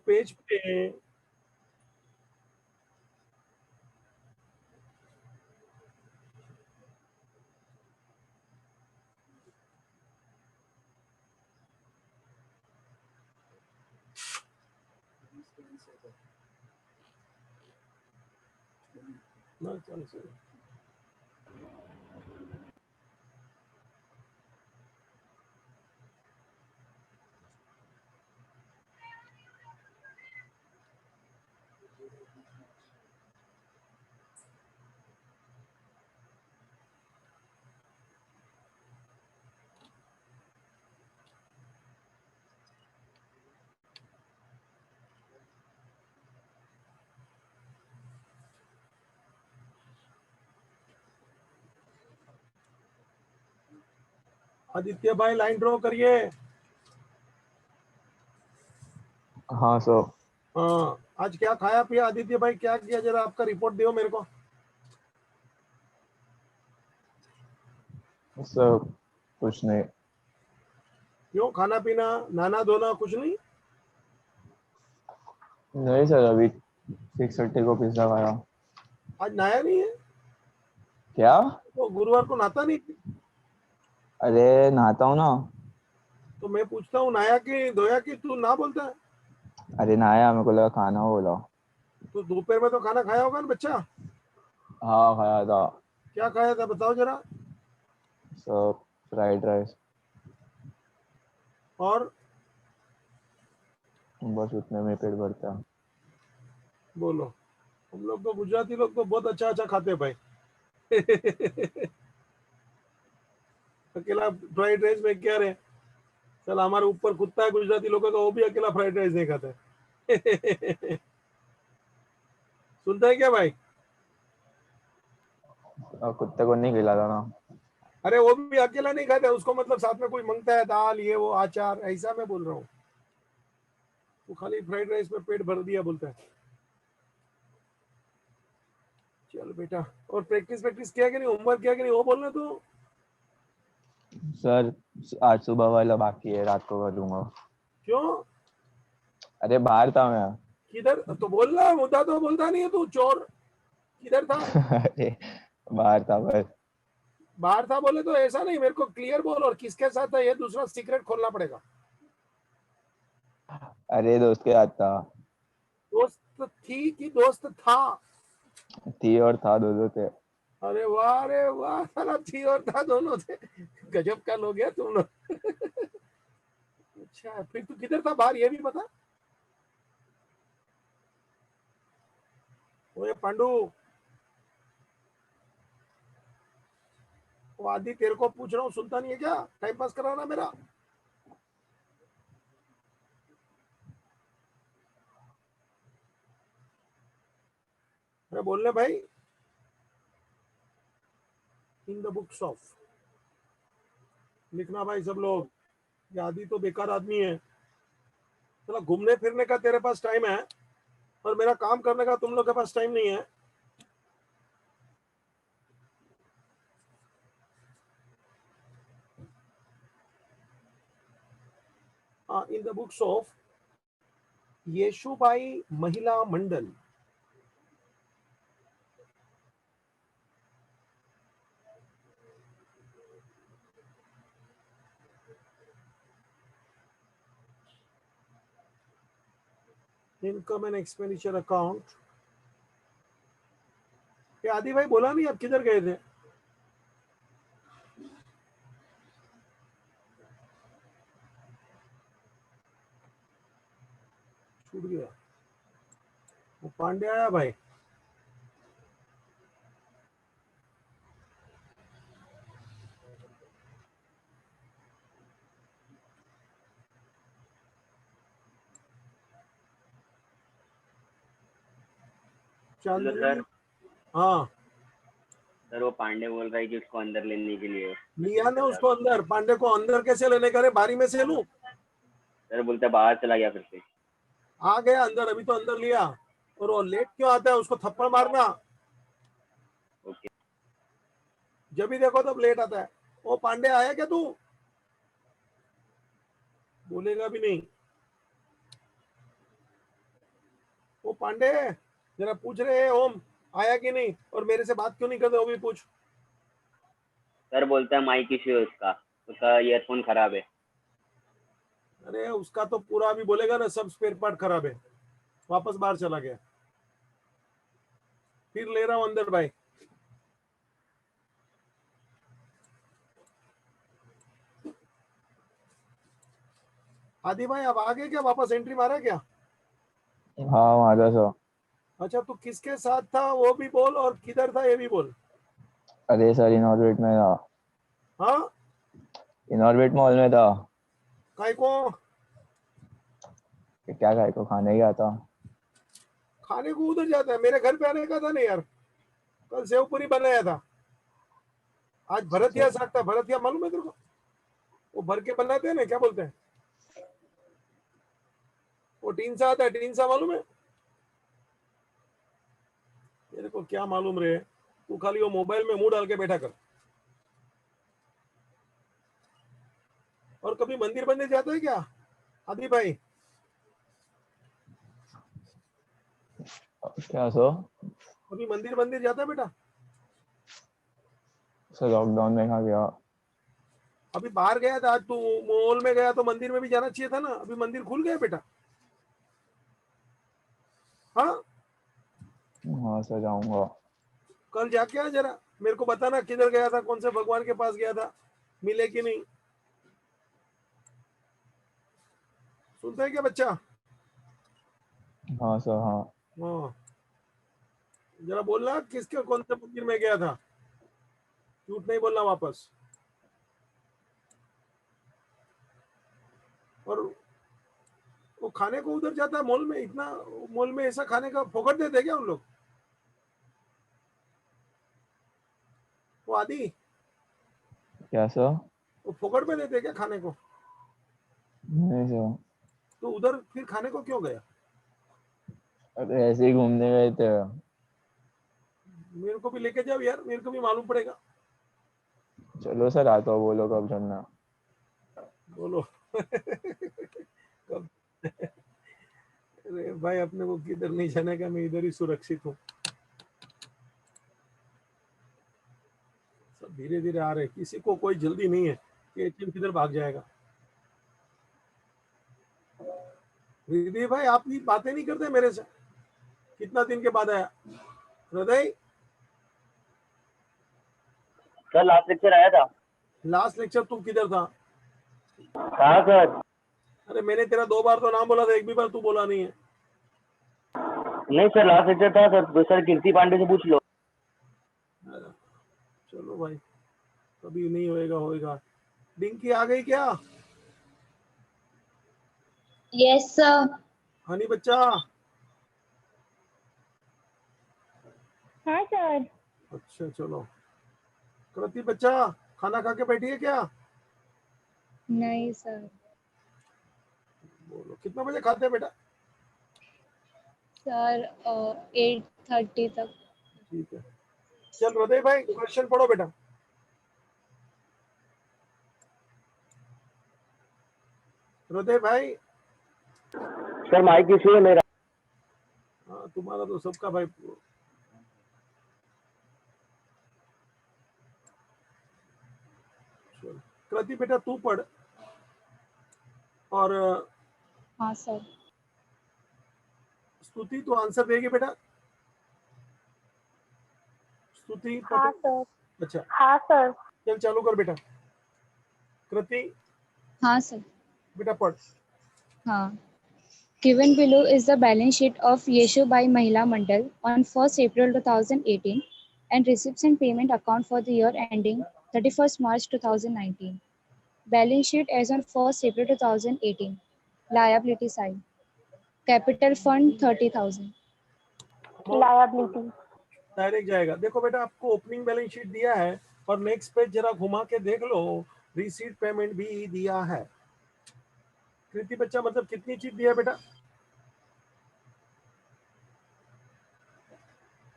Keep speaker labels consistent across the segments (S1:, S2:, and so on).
S1: Page पे ना, चल आदित्य भाई लाइन ड्रॉ करिए।
S2: हाँ सर।
S1: हाँ, आज क्या खाया पिया आदित्य भाई, क्या किया, जरा आपका रिपोर्ट दो मेरे को।
S2: सर कुछ नहीं।
S1: क्यों, खाना पीना नहाना धोना कुछ नहीं?
S2: नहीं सर, अभी 6:30 को पिज्जा खाया।
S1: आज नहाया नहीं है?
S2: क्या?
S1: तो गुरुवार को नहाता नहीं?
S2: अरे नहाता हूँ ना।
S1: तो मैं पूछता हूँ नहाया कि धोया कि तू ना बोलता है?
S2: अरे नहाया, मेरे को लगा खाना बोला।
S1: तो दोपहर में तो खाना खाया होगा ना बच्चा?
S2: हाँ खाया था
S1: क्या खाया था बताओ जरा।
S2: Sir, fried rice.
S1: और
S2: बस उतने में पेट भरता है।
S1: बोलो, हम लोग तो गुजराती लोग तो बहुत अच्छा अच्छा खाते हैं भाई। अकेला फ्राइड राइस में क्या रहे, चल हमारे ऊपर कुत्ता है गुजराती लोगों का, वो भी अकेला फ्राइड राइस नहीं खाता है। सुनता है क्या भाई?
S2: और कुत्ते को नहीं खिलाता ना।
S1: अरे वो भी अकेला नहीं खाता है, उसको मतलब साथ में कोई मांगता है दाल ये वो अचार, ऐसा मैं बोल रहा हूँ। वो खाली फ्राइड राइस में पेट भर दिया बोलता है। चल बेटा, और प्रैक्टिस प्रैक्टिस किया कि नहीं, होमवर्क किया कि नहीं, वो बोलना तू।
S2: सर आज सुबह वाला बाकी है, रात को कर लूंगा।
S1: क्यों?
S2: अरे बाहर था मैं।
S1: किधर तो बोलना, मुद्दा तो बोलता नहीं है तू, चोर। किधर था?
S2: अरे बाहर था बस।
S1: बाहर था बोले तो ऐसा नहीं, मेरे को क्लियर बोल, और किसके साथ था ये दूसरा सीक्रेट खोलना पड़ेगा।
S2: अरे दोस्त के साथ था।
S1: दोस्त थी कि दोस्त था?
S2: थी और था, दो थे।
S1: अरे वाह रे वाह, साला थी और था दोनों थे। गजब का लोग है तुम लोग। अच्छा, फिर तू किधर था बाहर, ये भी बता। ओए पांडू, वो आदि तेरे को पूछ रहा हूँ, सुनता नहीं है क्या? टाइम पास कराना मेरा। अरे बोलने भाई। इन द बुक्स ऑफ लिखना भाई सब लोग। ये आदि तो बेकार आदमी है। चलो, घूमने फिरने का तेरे पास टाइम है, और मेरा काम करने का तुम लोग के पास टाइम नहीं है। इन द बुक्स ऑफ येशुबाई महिला मंडल, इनकम एंड एक्सपेंडिचर अकाउंट। ये आदि भाई बोला नहीं, आप किधर गए थे? छूट गया। वो पांडे आया भाई।
S3: हेलो
S1: चांदनी।
S3: सर।
S1: हाँ,
S3: सर वो पांडे बोल रहा है कि उसको अंदर लेने के लिए।
S1: लिया ने उसको अंदर। पांडे को अंदर कैसे लेने का रे, बारी में से लूं?
S3: सर बोलता है बाहर चला गया फिर से।
S1: आ गया अंदर, अभी तो अंदर लिया। और वो लेट क्यों आता है, उसको थप्पड़ मारना।
S3: ओके।
S1: जब भी देखो तब लेट आता है। वो पांडे आया क्या तू? बोलेगा भी नहीं। पांडे जरा पूछ रहे हैं ओम आया कि नहीं, और मेरे से बात क्यों नहीं करते वो भी पूछ।
S3: सर बोलता है माइक इश्यू है उसका, उसका ईयरफोन खराब है।
S1: अरे उसका तो पूरा अभी बोलेगा ना सब स्पेयर पार्ट खराब है, वापस बाहर चला गया। फिर ले रहा हूं अंदर भाई। आदि भाई अब आ गए क्या, वापस एंट्री मारा क्या?
S2: हाँ मारा सर।
S1: अच्छा तू किसके साथ था वो भी बोल, और किधर था ये भी बोल।
S2: अरे सर इनऑर्बिट में था।
S1: हाँ
S2: इनऑर्बिट मॉल में था।
S1: काय को?
S2: क्या खाए को खाने गया था।
S1: खाने को उधर जाता है, मेरे घर पे आने का था ना यार, कल सेव पूरी बनाया था। आज भरतिया साग था, भरतिया मालूम है तेरे को? वो भर के बनाते हैं ना, क्या बोलते हैं वो, टीन सा आता है, टीन सा मालूम है? मेरे को क्या मालूम रे, तू खाली वो मोबाइल में मुंह डाल के बैठा कर। और कभी मंदिर बंदिर जाता है क्या आदि भाई?
S2: क्या सो?
S1: कभी मंदिर बंदिर जाता है बेटा?
S2: सर लॉकडाउन में कहाँ गया।
S1: अभी बाहर गया था, आज तू मॉल में गया तो मंदिर में भी जाना चाहिए था ना, अभी मंदिर खुल गया बेटा। हाँ
S2: हाँ सर जाऊंगा।
S1: कल जाके आ जरा, मेरे को बताना किधर गया था, कौन से भगवान के पास गया था, मिले कि नहीं। सुनता है क्या बच्चा?
S2: हाँ सर हाँ।
S1: हाँ जरा बोलना किसके कौन से मंदिर में गया था, झूठ नहीं बोलना वापस। और वो खाने को उधर जाता है मॉल में, इतना मॉल में ऐसा खाने का फोकट देते क्या उन लोग? वो आदि
S2: क्या सर?
S1: वो फोकट में देते क्या खाने को?
S2: नहीं सर।
S1: तो उधर फिर खाने को क्यों गया?
S2: अरे ऐसे ही घूमने गए थे।
S1: मेरे को भी लेके जाओ यार, मेरे को भी मालूम पड़ेगा।
S2: चलो सर आता हो, बोलो कब चलना।
S1: बोलो कब? अरे भाई अपने को किधर नहीं जाने का, मैं इधर ही सुरक्षित हूँ। सब धीरे धीरे आ रहे, किसी को कोई जल्दी नहीं है कि एटीएम किधर भाग जाएगा। रिद्धि भाई आप भी बातें नहीं करते मेरे से, कितना दिन के बाद आया हृदय?
S3: सर लास्ट लेक्चर आया था।
S1: लास्ट लेक्चर तुम किधर था?
S3: कहाँ सर?
S1: अरे मैंने तेरा 2 बार तो नाम बोला था, एक भी बार तू बोला नहीं है।
S3: नहीं सर लास्ट लेक्चर था सर, सर कीर्ति पांडे से पूछ लो।
S1: चलो भाई, कभी नहीं होएगा होएगा। डिंकी आ गई क्या?
S4: Yes sir.
S1: हनी बच्चा?
S4: हाँ सर।
S1: अच्छा चलो। कृति बच्चा खाना खा के बैठी है क्या?
S4: नहीं सर।
S1: बोलो कितना बजे खाते हैं बेटा?
S4: सर 8:30 तक।
S1: ठीक है, चल हृदय भाई क्वेश्चन पढ़ो बेटा। हृदय भाई।
S3: सर माइक इश्यू है मेरा।
S1: हाँ तुम्हारा तो सबका भाई। चल, कृति बेटा तू पढ़, और
S4: हाँ सर।
S1: स्तुति तू आंसर देगी बेटा? स्तुति
S4: हाँ
S1: पटेल।
S4: सर।
S1: अच्छा
S4: हाँ सर।
S1: चल चालू कर बेटा। कृति
S4: हाँ सर।
S1: बेटा पढ़।
S4: हाँ। Given below is the balance sheet of Yeshu Bai Mahila Mandal on 1st April 2018 and receipts and payment account for the year ending 31st March 2019. Balance sheet as on 1st April 2018. Liability side. Capital fund 30,000. Liability.
S1: Direct जाएगा। देखो बेटा आपको opening balance sheet दिया है, और next page जरा घुमा के देख लो, रिसीट पेमेंट भी दिया है। कृति बच्चा मतलब कितनी चीज दिया बेटा?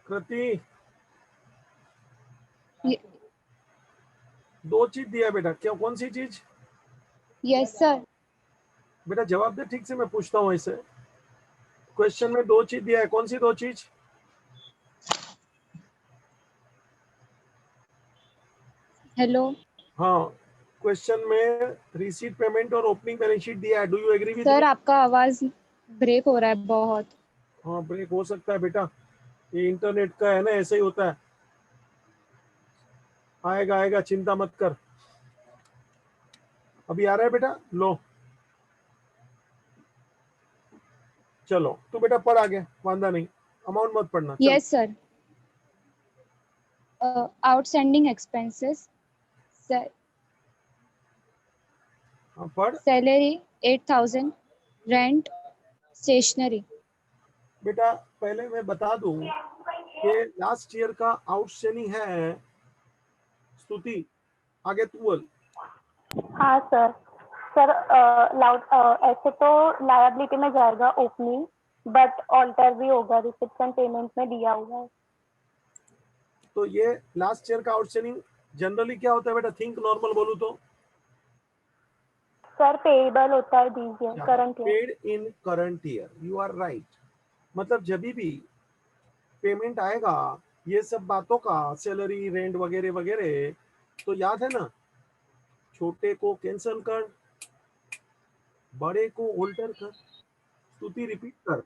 S1: कृति
S4: Ye-
S1: 2 चीज दिया बेटा, क्या कौन सी चीज?
S4: Yes sir.
S1: बेटा जवाब दे ठीक से, मैं पूछता हूँ ऐसे। क्वेश्चन में दो चीज दिया है, कौन सी दो चीज?
S4: हेलो
S1: हाँ, क्वेश्चन में रिसीट पेमेंट और ओपनिंग बैलेंस शीट दिया है। Do you agree with
S4: sir,
S1: me?
S4: आपका आवाज ब्रेक हो रहा है बहुत।
S1: हाँ, ब्रेक हो सकता है बेटा, ये इंटरनेट का है ना, ऐसे ही होता है। आएगा आएगा, चिंता मत कर। अभी आ रहा है बेटा? लो चलो, तू बेटा पढ़ आगे, वांदा नहीं, अमाउंट मत पढ़ना। चल
S4: यस सर। आउटस्टैंडिंग एक्सपेंसेस,
S1: हाँ पढ़
S4: सैलरी 8,000, रेंट, स्टेशनरी।
S1: बेटा। पहले मैं बता दूं कि लास्ट ईयर का आउटस्टैंडिंग है। स्तुति, आगे तू बोल।
S5: हाँ सर। सर ऐसे तो लायबिलिटी में जाएगा ओपनिंग, बट ऑल्टर भी होगा, रिसिप्शन पेमेंट में दिया हुआ है।
S1: तो ये लास्ट ईयर का आउटस्टैंडिंग जनरली क्या होता है बेटा? थिंक नॉर्मल बोलूं तो
S5: सर पेएबल होता है this year, current year.
S1: Paid in current year, you are right. मतलब जब भी पेमेंट आएगा ये सब बातों का, सैलरी, रेंट वगैरह वगैरह, तो याद है ना, छोटे को कैंसिल कर, बड़े को ऑल्टर कर। स्तुति रिपीट कर,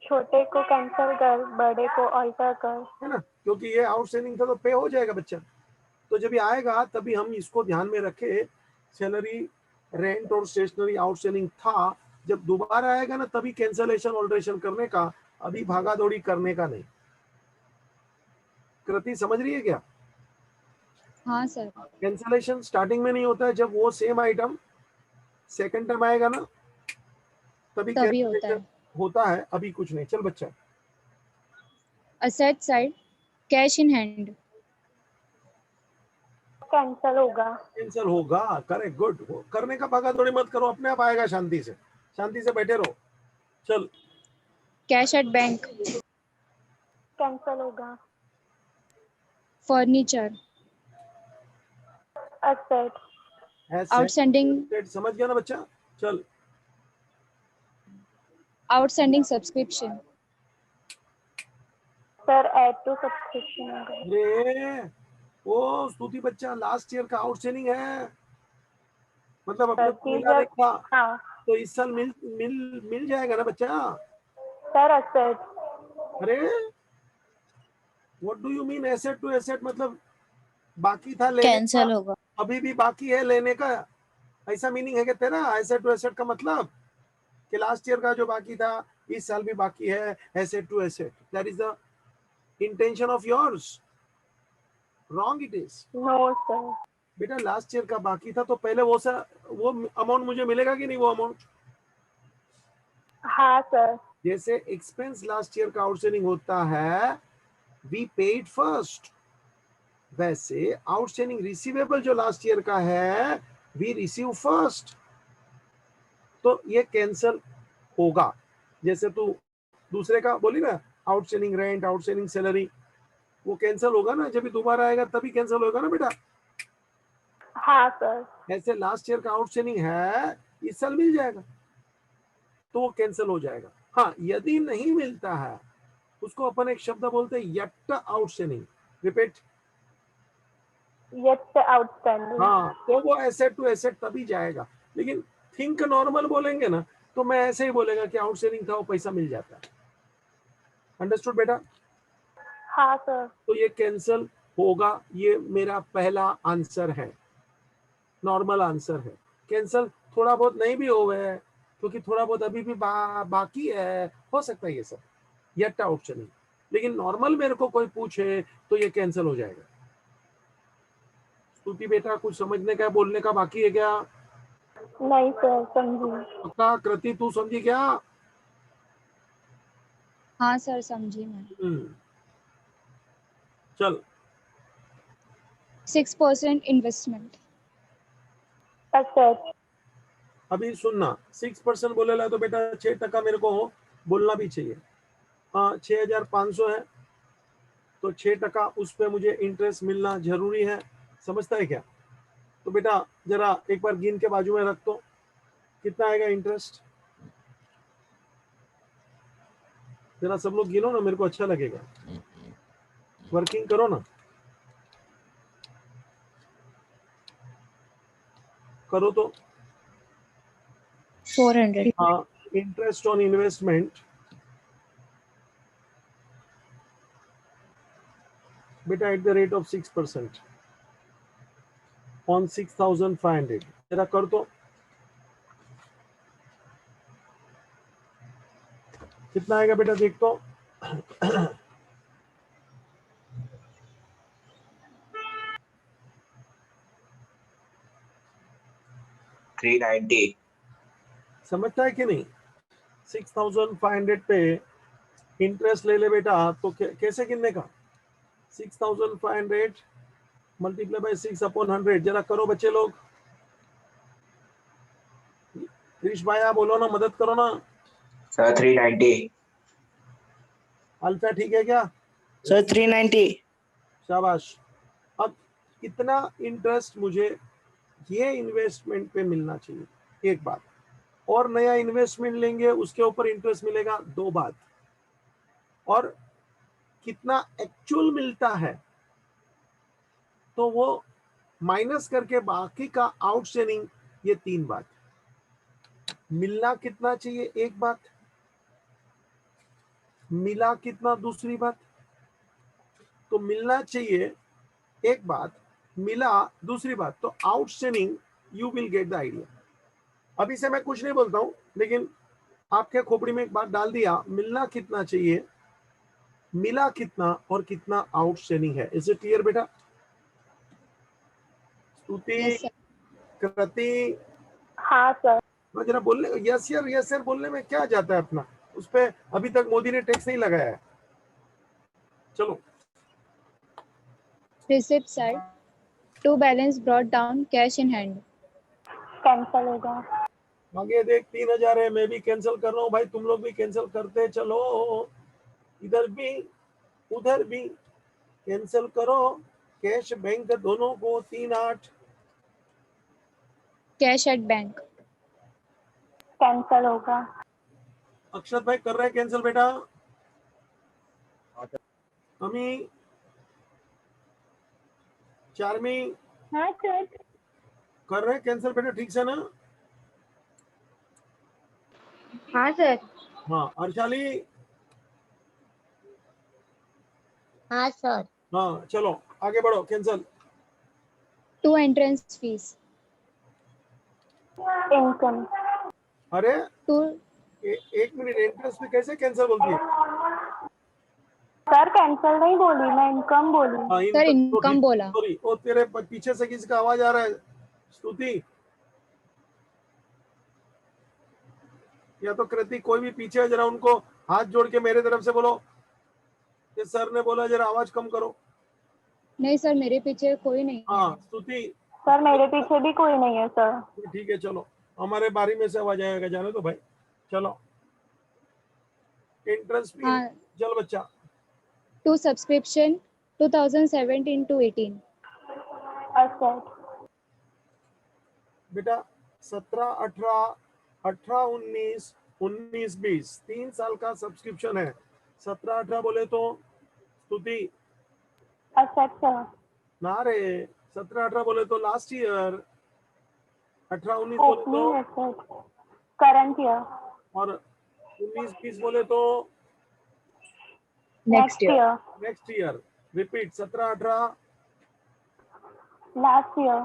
S5: छोटे को कैंसिल कर, बड़े को ऑल्टर कर।
S1: है ना, क्योंकि ये आउटस्टैंडिंग था तो पे हो जाएगा बच्चा। तो जब ये आएगा तभी हम इसको ध्यान में रखे, सैलरी, रेंट और स्टेशनरी आउटस्टैंडिंग था। जब दोबारा आएगा ना तभी कैंसलेशन ऑल्टरेशन करने का, अभी भागा दौड़ी करने का नहीं। कृति समझ रही है क्या?
S4: हाँ सर।
S1: कैंसलेशन स्टार्टिंग में नहीं होता है, जब वो सेम आइटम सेकंड टाइम आएगा ना तभी
S4: तभी होता
S1: कैंसलेशन
S4: है।
S1: होता है, अभी कुछ नहीं। चल बच्चा,
S4: asset side, cash in hand.
S5: Cancel होगा।
S1: कैंसिल होगा, करेक्ट, गुड। करने का भागा दौड़ी मत करो, अपने आप आएगा, शांति से, शांति से बैठे रहो। चल,
S4: कैश एट बैंक,
S5: कैंसिल होगा।
S4: Furniture,
S5: asset.
S4: आउटस्टैंडिंग
S1: समझ गया ना बच्चा? चल,
S4: outstanding subscription,
S5: sir add to subscription होगा।
S1: अरे वो स्तुति बच्चा, लास्ट ईयर का आउटस्टैंडिंग है, मतलब अपने
S5: सर
S1: को मिला नहीं था,
S5: हाँ
S1: तो इस साल मिल मिल मिल जाएगा ना बच्चा।
S5: सर। असेट।
S1: अरे what do you mean asset to asset? मतलब बाकी था लेने का,
S6: कैंसल होगा।
S1: अभी भी बाकी है लेने का, ऐसा मीनिंग है क्या तेरा? एसेट टू एसेट का मतलब कि लास्ट ईयर का जो बाकी था इस साल भी बाकी है, asset to asset. That is the intention of yours. Wrong it is
S5: no sir.
S1: बेटा। लास्ट ईयर का बाकी था तो पहले वो अमाउंट मुझे मिलेगा कि नहीं? वो अमाउंट
S5: हाँ सर।
S1: जैसे एक्सपेंस लास्ट ईयर का आउटस्टैंडिंग होता है, वी पेड फर्स्ट, वैसे आउटस्टैंडिंग रिसीवेबल जो लास्ट ईयर का है, वी रिसीव फर्स्ट। तो ये कैंसल होगा। जैसे तू दूसरे का बोली ना, आउटस्टैंडिंग रेंट, आउटस्टैंडिंग सैलरी, वो कैंसल होगा ना, जब भी दोबारा आएगा तभी कैंसल होगा ना बेटा।
S5: हाँ सर।
S1: ऐसे लास्ट ईयर का आउटस्टैंडिंग है, इस साल मिल जाएगा तो वो कैंसिल हो जाएगा। हाँ, यदि नहीं मिलता है उसको अपन एक शब्द बोलते हैं yet outstanding. Repeat.
S5: Yet outstanding.
S1: हाँ, तो वो एसेट टू एसेट तभी जाएगा। लेकिन थिंक नॉर्मल बोलेंगे ना तो मैं ऐसे ही बोलेगा कि आउटस्टैंडिंग था, वो पैसा मिल जाता है। अंडरस्टूड बेटा?
S5: हाँ सर।
S1: तो ये कैंसिल होगा, ये मेरा पहला आंसर है, नॉर्मल आंसर है। कैंसिल थोड़ा बहुत नहीं भी हो गए क्योंकि थोड़ा बहुत अभी भी बाकी है, हो सकता है ये सब यट आउटस्टैंडिंग। लेकिन नॉर्मल मेरे को कोई पूछे तो ये कैंसिल हो जाएगा। स्तुति बेटा, कुछ समझने का, बोलने का बाकी है क्या?
S5: नहीं सर, समझी।
S1: पक्का? कृति तू समझी क्या?
S4: हाँ सर, समझी मैं।
S1: चल,
S4: 6% इन्वेस्टमेंट,
S5: असेट।
S1: अभी सुनना, 6% बोलेला तो बेटा 6% मेरे को बोलना भी चाहिए। 6,500 है तो 6% उस पर मुझे इंटरेस्ट मिलना जरूरी है, समझता है क्या? तो बेटा जरा एक बार गिन के बाजू में रख, तो कितना आएगा इंटरेस्ट? जरा सब लोग गिनो ना, मेरे को अच्छा लगेगा। वर्किंग करो ना, करो तो।
S4: 400.
S1: हाँ, इंटरेस्ट ऑन इन्वेस्टमेंट बेटा at the rate of 6% on 6,500, जरा कर तो। कितना आएगा बेटा, देख तो।
S6: 390.
S1: समझता है कि नहीं? 6,500 पे इंटरेस्ट ले ले बेटा, तो कैसे गिनने का? 6,500 मल्टीप्लाई बाय 6/100, जरा करो बच्चे लोग। क्रिश भाई बोलो ना, मदद करो ना।
S6: सर 390.
S1: अल्फा ठीक है क्या?
S7: सर 390.
S1: शाबाश। अब कितना इंटरेस्ट मुझे ये इन्वेस्टमेंट पे मिलना चाहिए, एक बात। और नया इन्वेस्टमेंट लेंगे उसके ऊपर इंटरेस्ट मिलेगा, दो बात। और कितना एक्चुअल मिलता है तो वो माइनस करके बाकी का आउटस्टैंडिंग, ये तीन बात। मिलना कितना चाहिए, एक बात। मिला कितना, दूसरी बात। तो मिलना चाहिए एक बात, मिला दूसरी बात, तो outstanding you will get the idea. अभी से मैं कुछ नहीं बोलता हूं, लेकिन आपके खोपड़ी में एक बात डाल दिया, मिलना कितना चाहिए, मिला कितना, और कितना आउटस्टैंडिंग है। इज इट क्लियर बेटा? स्तुति,
S4: Yes, sir.
S1: कृति,
S5: हाँ सर।
S1: जरा बोलने, यस सर बोलने में क्या जाता है अपना, उस पे अभी तक मोदी ने टैक्स नहीं लगाया है। चलो,
S4: Receipt side. To balance brought down cash in hand.
S5: Cancel होगा।
S1: आगे देख 3,000 है, मैं भी कैंसिल कर रहा हूँ भाई, तुम लोग भी कैंसिल करते चलो, इधर भी उधर भी कैंसिल करो। कैश बैंक दोनों को 3,800।
S4: Cash at bank.
S5: कैंसिल होगा।
S1: अक्षत भाई कर रहे हैं कैंसिल बेटा? अमी, चार्मी
S5: हाँ सर।
S1: कर रहे हैं कैंसिल बेटा, ठीक से ना?
S5: हाँ सर।
S1: हाँ, अर्शाली,
S5: हाँ सर।
S1: हाँ चलो आगे बढ़ो, cancel.
S4: To entrance fees.
S5: Income.
S1: अरे
S4: To
S1: एक मिनट, इंटरेस्ट में कैसे कैंसिल बोलती है?
S5: सर कैंसिल नहीं बोली मैं, इनकम बोली।
S1: हाँ,
S4: Sir, income बोला.
S1: सॉरी, ओ तेरे पीछे से किसी का आवाज आ रहा है, स्तुति या तो कृति, कोई भी पीछे है, जरा उनको हाथ जोड़ के मेरे तरफ से बोलो कि सर ने बोला जरा आवाज कम करो।
S4: नहीं सर, मेरे पीछे कोई नहीं
S1: हाँ
S4: है.
S1: स्तुति,
S5: सर मेरे पीछे भी कोई नहीं है सर।
S1: ठीक है चलो, हमारे बारी में से आवाज आएगा, जाने तो भाई। चलो, इंटरेस्ट भी
S4: हाँ.
S1: चल बच्चा।
S4: To subscription 2017 to 18.
S5: अच्छा।
S1: बेटा 17, 18, 18, 19, 19, 20, 3 साल का सब्सक्रिप्शन है। 17, 18 बोले तो स्तुति
S5: अच्छा अच्छा।
S1: ना रे, 17, 18 बोले तो लास्ट ईयर, 18, 19 बोले तो,
S5: ओपनिंग है सर, करंट ईयर।
S1: और 19, 20 बोले तो
S5: next year.
S1: Next year. Repeat, 17, 18,
S5: last year.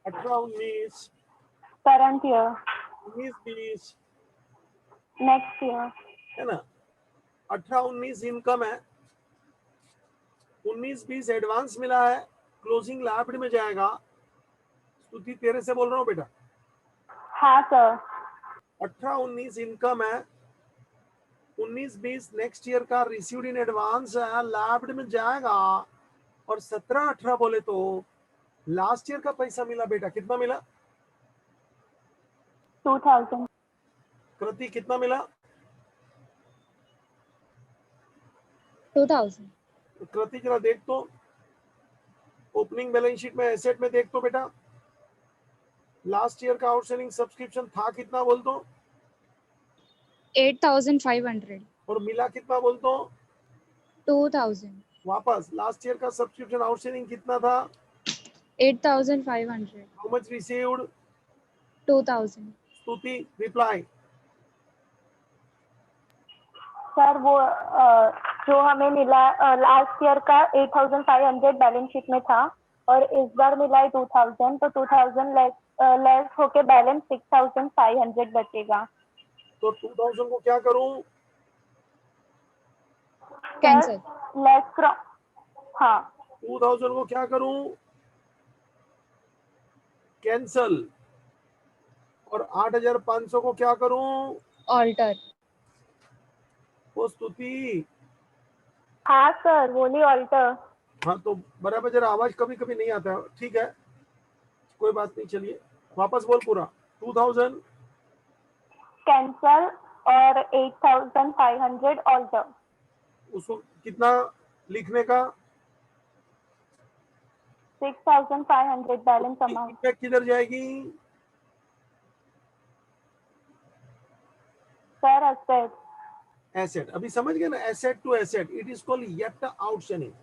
S1: 18, 19,
S5: current year.
S1: 19, 20
S5: next year.
S1: है ना। 18, 19 इनकम है, 19, 20 एडवांस मिला है, क्लोजिंग लैप्ड में जाएगा। स्तुति तेरे से बोल रहा हूँ बेटा।
S5: हाँ सर।
S1: 18, 19 इनकम है, 19, 20 नेक्स्ट ईयर का रिसीव्ड इन एडवांस है, लैप्ड में जाएगा। और 17, 18 बोले तो लास्ट ईयर का पैसा मिला बेटा, कितना मिला?
S5: 2000।
S1: कृति कितना मिला?
S4: 2000.
S1: कृति जरा देख तो, ओपनिंग बैलेंस शीट में एसेट में देख तो बेटा, लास्ट ईयर का आउटस्टैंडिंग सब्सक्रिप्शन था कितना बोल तो?
S4: 8,500.
S1: और मिला कितना बोल तो
S4: 2000,
S1: वापस लास्ट ईयर का सब्सक्रिप्शन आउटस्टैंडिंग कितना था?
S4: 8500,
S1: हाउ मच रिसीव्ड?
S4: 2000.
S1: स्तुति रिप्लाई।
S5: सर वो जो हमें मिला लास्ट ईयर का 8500 बैलेंस शीट में था और इस बार मिला है 2000, तो 2000 लेस होके बैलेंस 6500 बचेगा।
S1: तो 2000 को क्या करूं?
S4: Cancel.
S5: लेस हाँ
S1: 2000 को क्या करूं? कैंसल। और 8500 को क्या करूं?
S4: Alter.
S1: वो स्तुति।
S5: हाँ सर बोलिए ऑल्टर।
S1: हाँ तो बराबर, जरा आवाज कभी कभी नहीं आता है, ठीक है कोई बात नहीं, चलिए वापस बोल पूरा। 2000
S5: कैंसल और 8500 ऑल्टर।
S1: उसको कितना लिखने का?
S5: 6500 बैलेंस अमाउंट।
S1: इफेक्ट किधर जाएगी?
S5: Sir asset.
S1: एसेट। अभी समझ गए ना, asset to asset, it is called yet outstanding.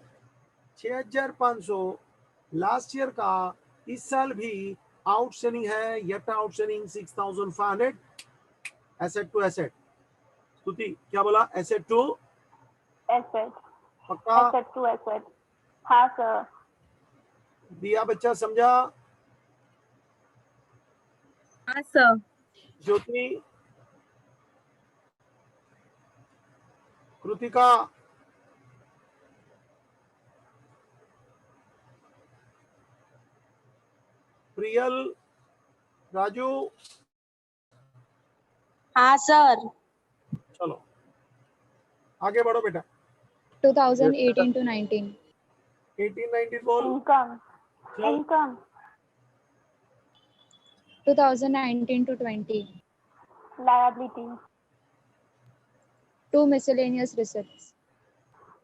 S1: 6500 last year का, इस साल भी आउटस्टैंडिंग है, yet outstanding 6500, asset to asset. Stuti क्या बोला? Asset to
S5: asset.
S1: पक्का?
S5: Asset to asset. हाँ सर।
S1: दिया बच्चा, समझा?
S7: हाँ सर।
S1: ज्योति, कृतिका, प्रियल, राजू,
S7: हाँ सर।
S1: चलो आगे बढ़ो बेटा।
S4: 2018 to 19.
S1: 18-19 बोल।
S5: इनकम।
S1: चल
S5: income.
S4: 2019 to 20.
S5: Liability.
S4: 2 miscellaneous receipts.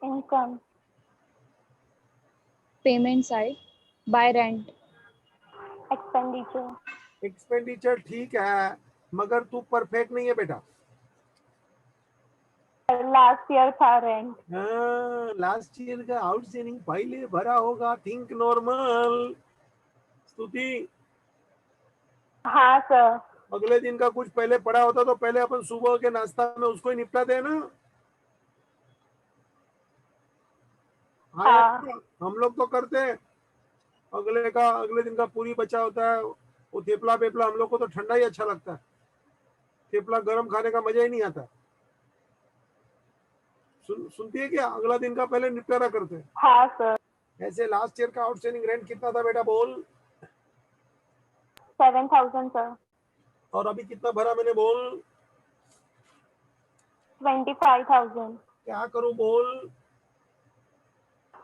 S5: Income.
S4: Payment side. Buy rent.
S5: Expenditure.
S1: Expenditure ठीक है, मगर तू परफेक्ट नहीं है बेटा।
S5: लास्ट ईयर था रेंट।
S1: लास्ट ईयर का आउटस्टैंडिंग पहले भरा होगा, थिंक नॉर्मल। स्तुति,
S5: हाँ सर।
S1: अगले दिन का कुछ पहले पड़ा होता तो पहले अपन सुबह के नाश्ता में उसको ही निपटाते हैं ना। हाँ, हम लोग तो करते हैं। अगले दिन का पूरी बचा होता है, वो थेपला पेपला, हम लोग को तो ठंडा ही अच्छा लगता है, थेपला गरम खाने का मजा ही नहीं आता। सुनती है क्या? अगला दिन का पहले निपटारा करते हैं।
S5: हाँ सर।
S1: ऐसे लास्ट ईयर का आउटस्टैंडिंग रेंट कितना था बेटा बोल?
S5: 7000 सर।
S1: और अभी कितना भरा मैंने बोल?
S5: 25000।
S1: क्या करूं बोल?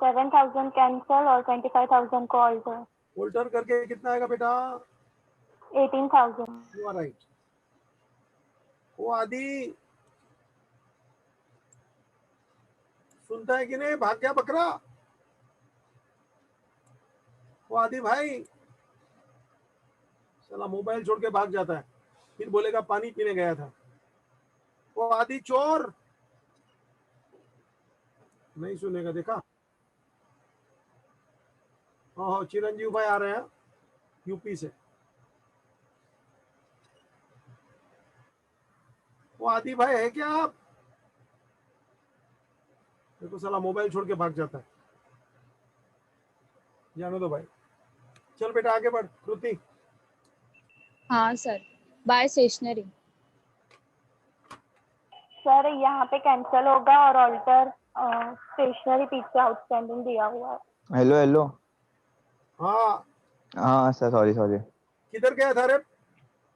S5: 7000 कैंसल और 25000 को ऑल्टर।
S1: उल्टर करके कितना आएगा बेटा?
S5: 18000।
S1: You are right. वो आदि सुनता है कि नहीं? भाग गया बकरा। वो आदि भाई साला मोबाइल छोड़ के भाग जाता है, फिर बोलेगा पानी पीने गया था। वो आदि चोर नहीं सुनेगा, देखा? हाँ चिरंजीव भाई आ रहे हैं यूपी से। वो आदि भाई है क्या आप? देखो साला मोबाइल छोड़ के भाग जाता है, जाने दो भाई। चल बेटा आगे बढ़। कृति,
S4: हाँ सर. Buy stationery.
S5: सर यहाँ पे कैंसल होगा और ऑल्टर स्टेशनरी पीछे आउटस्टैंडिंग दिया हुआ है।
S2: Hello hello.
S1: हाँ
S2: हाँ सर, सॉरी सॉरी।
S1: किधर गया था रे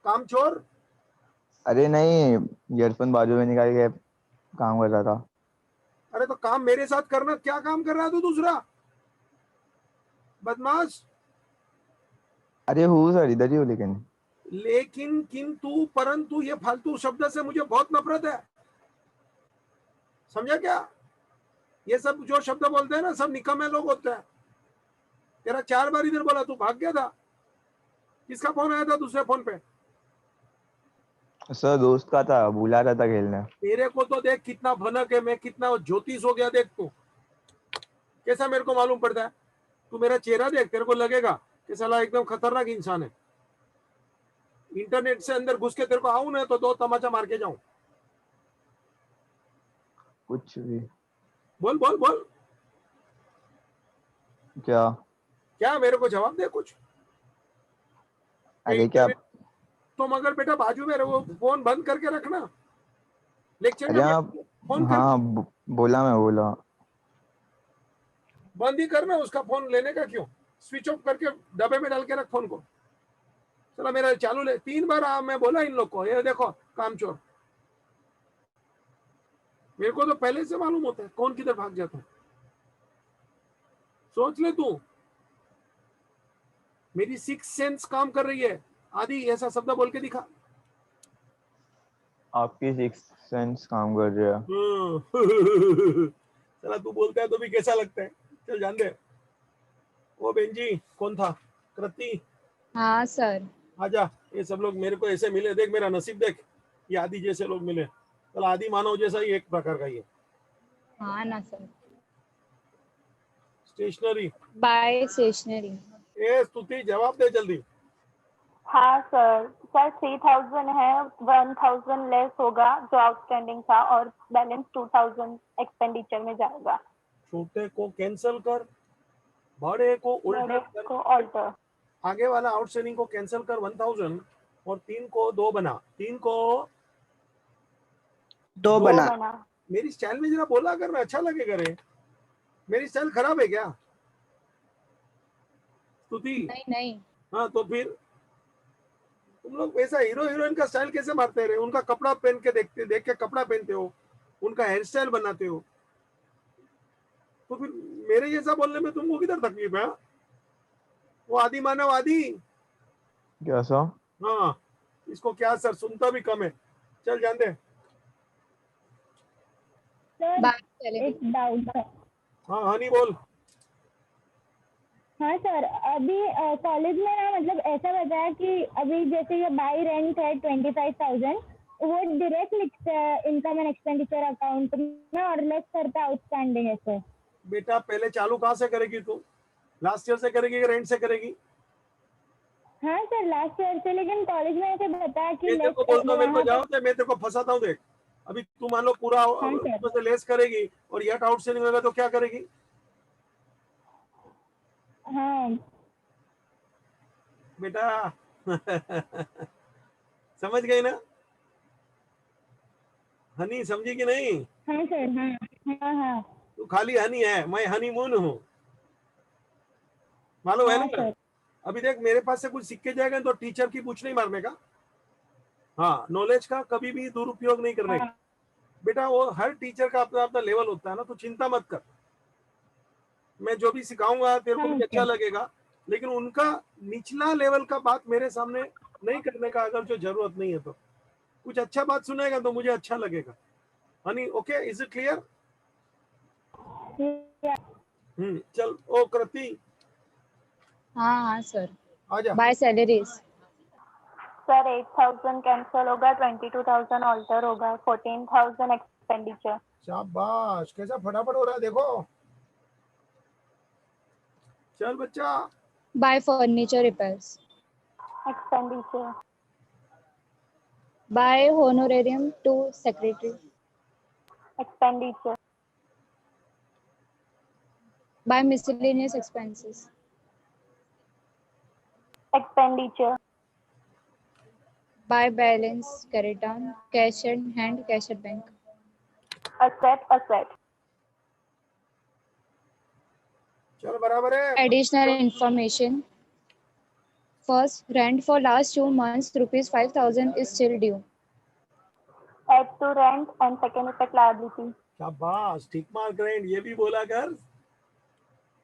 S1: काम चोर?
S2: अरे नहीं, ईयरफोन बाजू में निकाल के काम कर रहा था।
S1: अरे तो काम मेरे साथ करना, क्या काम कर रहा है तू दूसरा बदमाश?
S2: अरे हूँ सर, इधर ही हूँ लेकिन।
S1: लेकिन किंतु परंतु ये फालतू शब्द से मुझे बहुत नफरत है, समझा क्या? ये सब जो शब्द बोलते हैं ना, सब निकम्मे लोग होते हैं। तेरा 4 बार इधर बोला, तू भाग गया था। किसका फोन आया था दूसरे फोन पे?
S2: सर दोस्त का था, बुला रहा था खेलने।
S1: तेरे को तो देख कितना भनक है, मैं कितना ज्योतिष हो गया देख तू, कैसा मेरे को मालूम पड़ता है। तू मेरा चेहरा देख, तेरे को लगेगा कि साला एकदम खतरनाक इंसान है। इंटरनेट से अंदर घुस के तेरे को आऊं ना तो दो तमाचा मार के जाऊं।
S2: कुछ भी।
S1: बोल बोल बोल,
S2: क्या?
S1: क्या मेरे को जवाब दे कुछ।
S2: अरे क्या?
S1: तो मगर बेटा बाजू में रहो, फोन बंद करके रखना, लेक्चर
S2: अरे
S1: में
S2: आप,
S1: फोन कर
S2: हाँ बोला, मैं बोला।
S1: बंद ही करना, उसका फोन लेने का क्यों, स्विच ऑफ करके डब्बे में डाल के रख फोन को। चला मेरा चालू ले, 3 बार मैं बोला इन लोग को, ये देखो कामचोर। मेरे को तो पहले से मालूम होता है कौन किधर भाग जाता है। सोच ले तू, मेरी 6 सेंस काम कर रही है। आदि ऐसा शब्द बोल के दिखा।
S2: आपकी सिक्स सेंस काम कर रही है।
S1: चला तू बोलता है तो भी कैसा लगता है, चल जान दे। वो बहन जी कौन था, कृति,
S4: हाँ सर।
S1: आजा। ये सब लोग मेरे को ऐसे मिले, देख मेरा नसीब देख, ये आदि जैसे लोग मिले। चल आदि मानव जैसा ही एक प्रकार का ही है।
S4: हाँ ना सर।
S1: स्टेशनरी।
S4: By stationery.
S1: ए स्तुति जवाब दे जल्दी।
S5: हाँ सर, सर 3000 है, 1000 लेस होगा जो आउटस्टैंडिंग था, और बैलेंस 2000 एक्सपेंडिचर में जाएगा।
S1: छोटे को कैंसिल कर, बड़े को उल्टा
S5: बड़े
S1: कर।
S5: को ऑल्टर।
S1: आगे वाला आउटस्टैंडिंग को कैंसिल कर 1000, और 3 को 2 बना, 3 को
S6: दो
S5: दो
S6: बना।
S5: बना।
S1: मेरी स्टाइल में जरा बोला करना, अच्छा लगेगा रे। मेरी स्टाइल खराब है क्या स्तुति?
S4: नहीं नहीं।
S1: हाँ तो फिर तुम लोग वैसा हीरो हीरोइन का स्टाइल कैसे मारते रहे? उनका कपड़ा पहन के देखते, देख के कपड़ा पहनते हो, उनका हेयर स्टाइल बनाते हो, तो फिर मेरे जैसा बोलने में तुमको किधर तकलीफ है? वो आदि मानव आदि।
S2: क्या सा?
S1: हाँ, इसको क्या सर सुनता भी कम है। चल जान दे।
S5: Sir
S4: by salary.
S5: एक डाउट है।
S1: हाँ हनी बोल।
S5: हाँ सर, अभी कॉलेज में ना मतलब ऐसा बताया कि अभी जैसे ये बाई रेंट है 25,000, वो direct income and expenditure account में और लेस करता आउटस्टैंडिंग है सर।
S1: बेटा पहले चालू कहाँ से करेगी तू? लास्ट ईयर से करेगी कि रेंट से करेगी?
S5: हाँ सर, लास्ट ईयर से, लेकिन कॉलेज में ऐसे बताया कि
S1: मैं तेरे को बोलता हूँ, मेरे को जाओ दे, मैं तेरे को फंसाता हूँ देख। अभी तू मान लो पूरा
S5: हाँ सर।
S1: उसमें से लेस करेगी और यट आउटस्टैंडिंग होगा तो क्या करेगी?
S5: हाँ
S1: बेटा समझ गई ना हनी, समझी कि नहीं?
S5: हाँ सर। हाँ हाँ हाँ।
S1: तू खाली हनी है, मैं हनीमून हूँ, मालूम है
S5: हाँ
S1: ना?
S5: सर।
S1: अभी देख मेरे पास से कुछ सिक्के जाएगा तो टीचर की पूछ नहीं मारने का। हाँ, नॉलेज का कभी भी दुरुपयोग नहीं करने का।
S5: हाँ
S1: बेटा वो हर टीचर का अपना अपना लेवल होता है ना, तो चिंता मत कर। मैं जो भी सिखाऊंगा तेरे को
S5: हाँ
S1: भी अच्छा
S5: सर।
S1: लगेगा, लेकिन उनका निचला लेवल का बात मेरे सामने नहीं करने का, अगर जो जरूरत नहीं है तो। कुछ अच्छा बात सुनेगा तो मुझे अच्छा लगेगा। Honey okay, is it clear? चल ओ कृति
S4: हाँ हाँ सर।
S1: आजा।
S4: Bye salaries.
S5: सर 8,000 कैंसिल होगा, 22,000 ऑल्टर होगा, 14,000 एक्सपेंडिचर।
S1: शाबाश, कैसा फटाफट हो रहा है देखो। चल बच्चा।
S4: By furniture repairs.
S5: Expenditure.
S4: By honorarium to secretary.
S5: Expenditure.
S4: By miscellaneous expenses.
S5: Expenditure.
S4: By balance carry down cash and hand cash at bank.
S5: Asset. Asset.
S1: चल बराबर है।
S4: Additional information. First, rent for last 2 months, rupees 5,000 is still due.
S5: Add to rent and second effect liability.
S1: शाबाश, tick mark rent, ये भी बोला कर।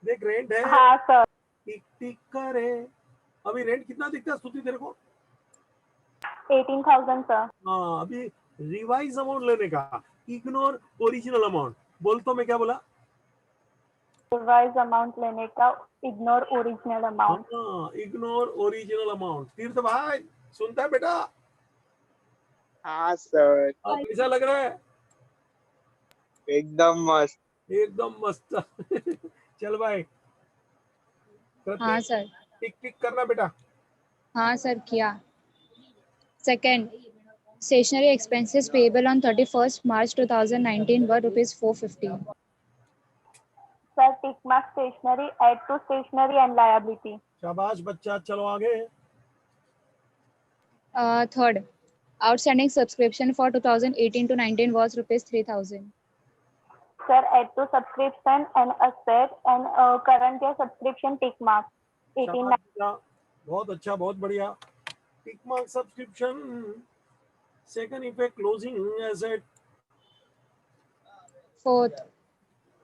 S1: देख rent है,
S5: हाँ सर।
S1: टिक टिक करे। अभी रेंट कितना दिखता है स्तुति तेरे को?
S5: 18,000 सर।
S1: हाँ, अभी रिवाइज अमाउंट लेने का, इग्नोर ओरिजिनल अमाउंट। बोल तो मैं क्या बोला?
S5: रिवाइज अमाउंट लेने का, इग्नोर ओरिजिनल अमाउंट।
S1: हाँ, इग्नोर ओरिजिनल अमाउंट। तीर्थ भाई सुनता है बेटा?
S8: हाँ सर,
S1: अब कैसा लग रहा है?
S8: एकदम मस्त।
S1: एकदम मस्त। चल भाई कृति,
S4: हाँ सर।
S1: टिक टिक करना बेटा।
S4: हाँ सर किया। Second, stationery expenses payable on 31st March 2019 were rupees 450.
S5: Sir, tick mark stationery, add to stationery and liability.
S1: शाबाश बच्चा, चलो आगे।
S4: Third, outstanding subscription for 2018 to 19 was rupees 3000.
S5: Sir, add to subscription and asset and current year subscription tick mark. 18.
S1: शाबाश बेटा, बहुत अच्छा, बहुत बढ़िया। Tick mark subscription, second effect closing asset.
S4: Fourth,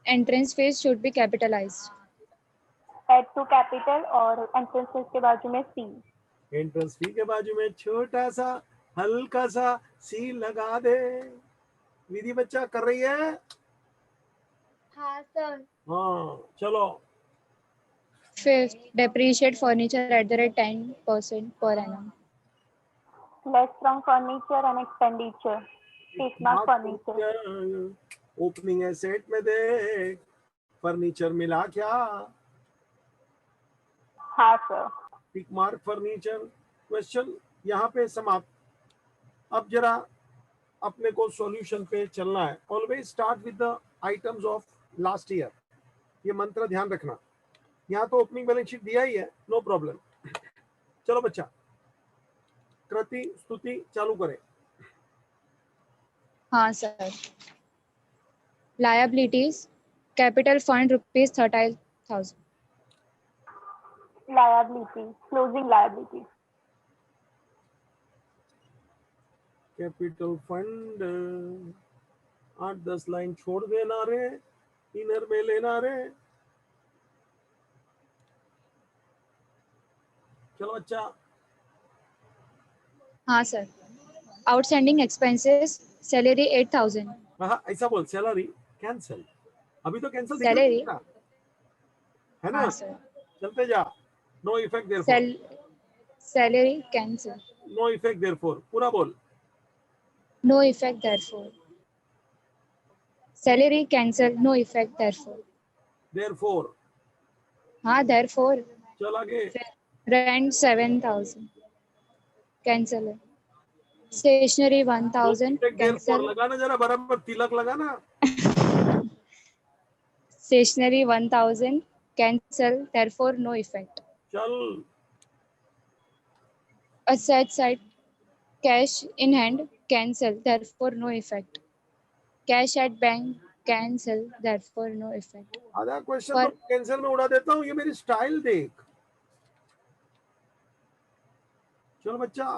S4: entrance fees should be capitalized.
S5: Add to capital और entrance fees के बाजू में C.
S1: एंट्रेंस फी के बाजू में छोटा सा हल्का सा सी लगा दे। विधि बच्चा कर रही है?
S7: हाँ सर।
S1: हाँ चलो।
S4: Fifth, depreciate furniture at the rate 10% per annum.
S5: Less from furniture and expenditure. Tick mark furniture.
S1: Opening asset में देख फर्नीचर मिला क्या?
S5: हाँ sir.
S1: Tick mark furniture. Question यहाँ पे समाप्त। अब जरा अपने को सॉल्यूशन पे चलना है। Always start with the items of last year. ये मंत्र ध्यान रखना। यहाँ तो ओपनिंग बैलेंस शीट दिया ही है, नो प्रॉब्लम। चलो बच्चा, कृति स्तुति चालू करें।
S4: हाँ sir. Liabilities, capital fund rupees 30,000.
S5: Liability, closing liability.
S1: Capital fund 8-10 line छोड़ देना रे, इनर में लेना रे। चलो बच्चा।
S4: हाँ सर। Outstanding expenses, salary 8,000.
S1: हाँ ऐसा बोल, सैलरी कैंसिल। अभी तो कैंसिल
S4: Salary,
S1: है ना?
S4: हाँ सर।
S1: चलते जा। No effect therefore.
S4: Salary cancel.
S1: No effect therefore, पूरा बोल।
S4: No effect therefore. Salary cancel, no effect therefore.
S1: Therefore.
S4: हाँ therefore.
S1: चल आगे।
S4: Rent 7,000. Cancel है। Stationery 1,000.
S1: Therefore
S4: Cancel.
S1: लगाना, जरा बराबर तिलक लगाना।
S4: Stationery 1,000. Cancel, therefore no effect.
S1: चल।
S4: Asset side, cash in hand. Cancel, therefore no effect. Cash at bank. Cancel, therefore no effect.
S1: आधा क्वेश्चन
S4: पर-
S1: तो कैंसिल में उड़ा देता हूँ, ये मेरी स्टाइल देख। चल बच्चा।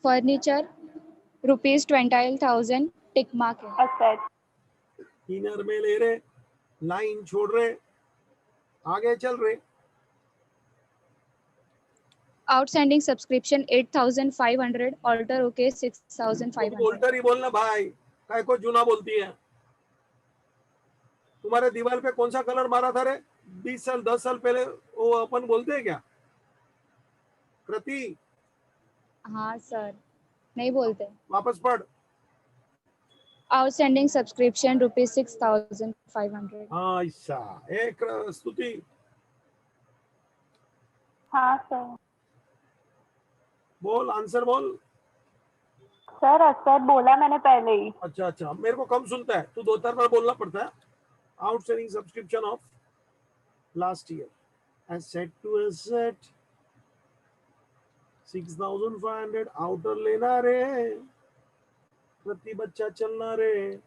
S4: Furniture rupees 20,000. Tick mark है।
S5: Asset.
S1: इनर में ले रहे, लाइन छोड़ रहे, आगे चल रहे।
S4: Outstanding subscription 8,500. Alter okay 6,500.
S1: बोल्टर ही बोलना भाई, काय को जूना बोलती है। तुम्हारे दीवार पे कौन सा कलर मारा था रे 20 साल 10 साल पहले? वो अपन बोलते हैं क्या? कृति
S4: हाँ सर, नहीं बोलते।
S1: वापस पढ़।
S4: Outstanding subscription rupees 6,500.
S1: हाँ ऐसा। एक स्तुति।
S5: हाँ सर।
S1: बोल, आंसर बोल।
S5: सर asset बोला मैंने पहले ही।
S1: अच्छा अच्छा, मेरे को कम सुनता है, तू 2-4 बार बोलना पड़ता है। Outstanding subscription of last year, asset to asset 6,500। आउटर लेना रे, प्रति बच्चा चलना रे।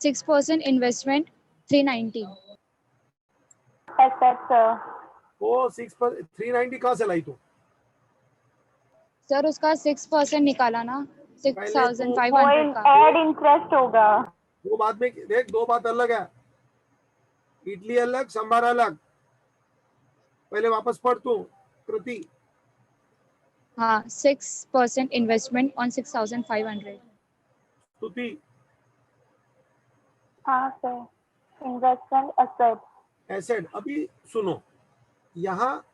S4: 6% investment 390.
S5: Asset sir.
S1: वो 390 कहाँ से लाई तू?
S4: सर उसका 6% निकाला ना,
S5: वो
S4: 6,500 का।
S5: add interest होगा।
S1: वो बाद में देख, दो बात अलग है। इडली अलग, सांभर अलग। पहले वापस पढ़ तू कृति।
S4: हाँ, 6% investment on 6,500.
S1: स्तुति।
S5: हाँ सर। Investment asset.
S1: एसेट। अभी सुनो, यहाँ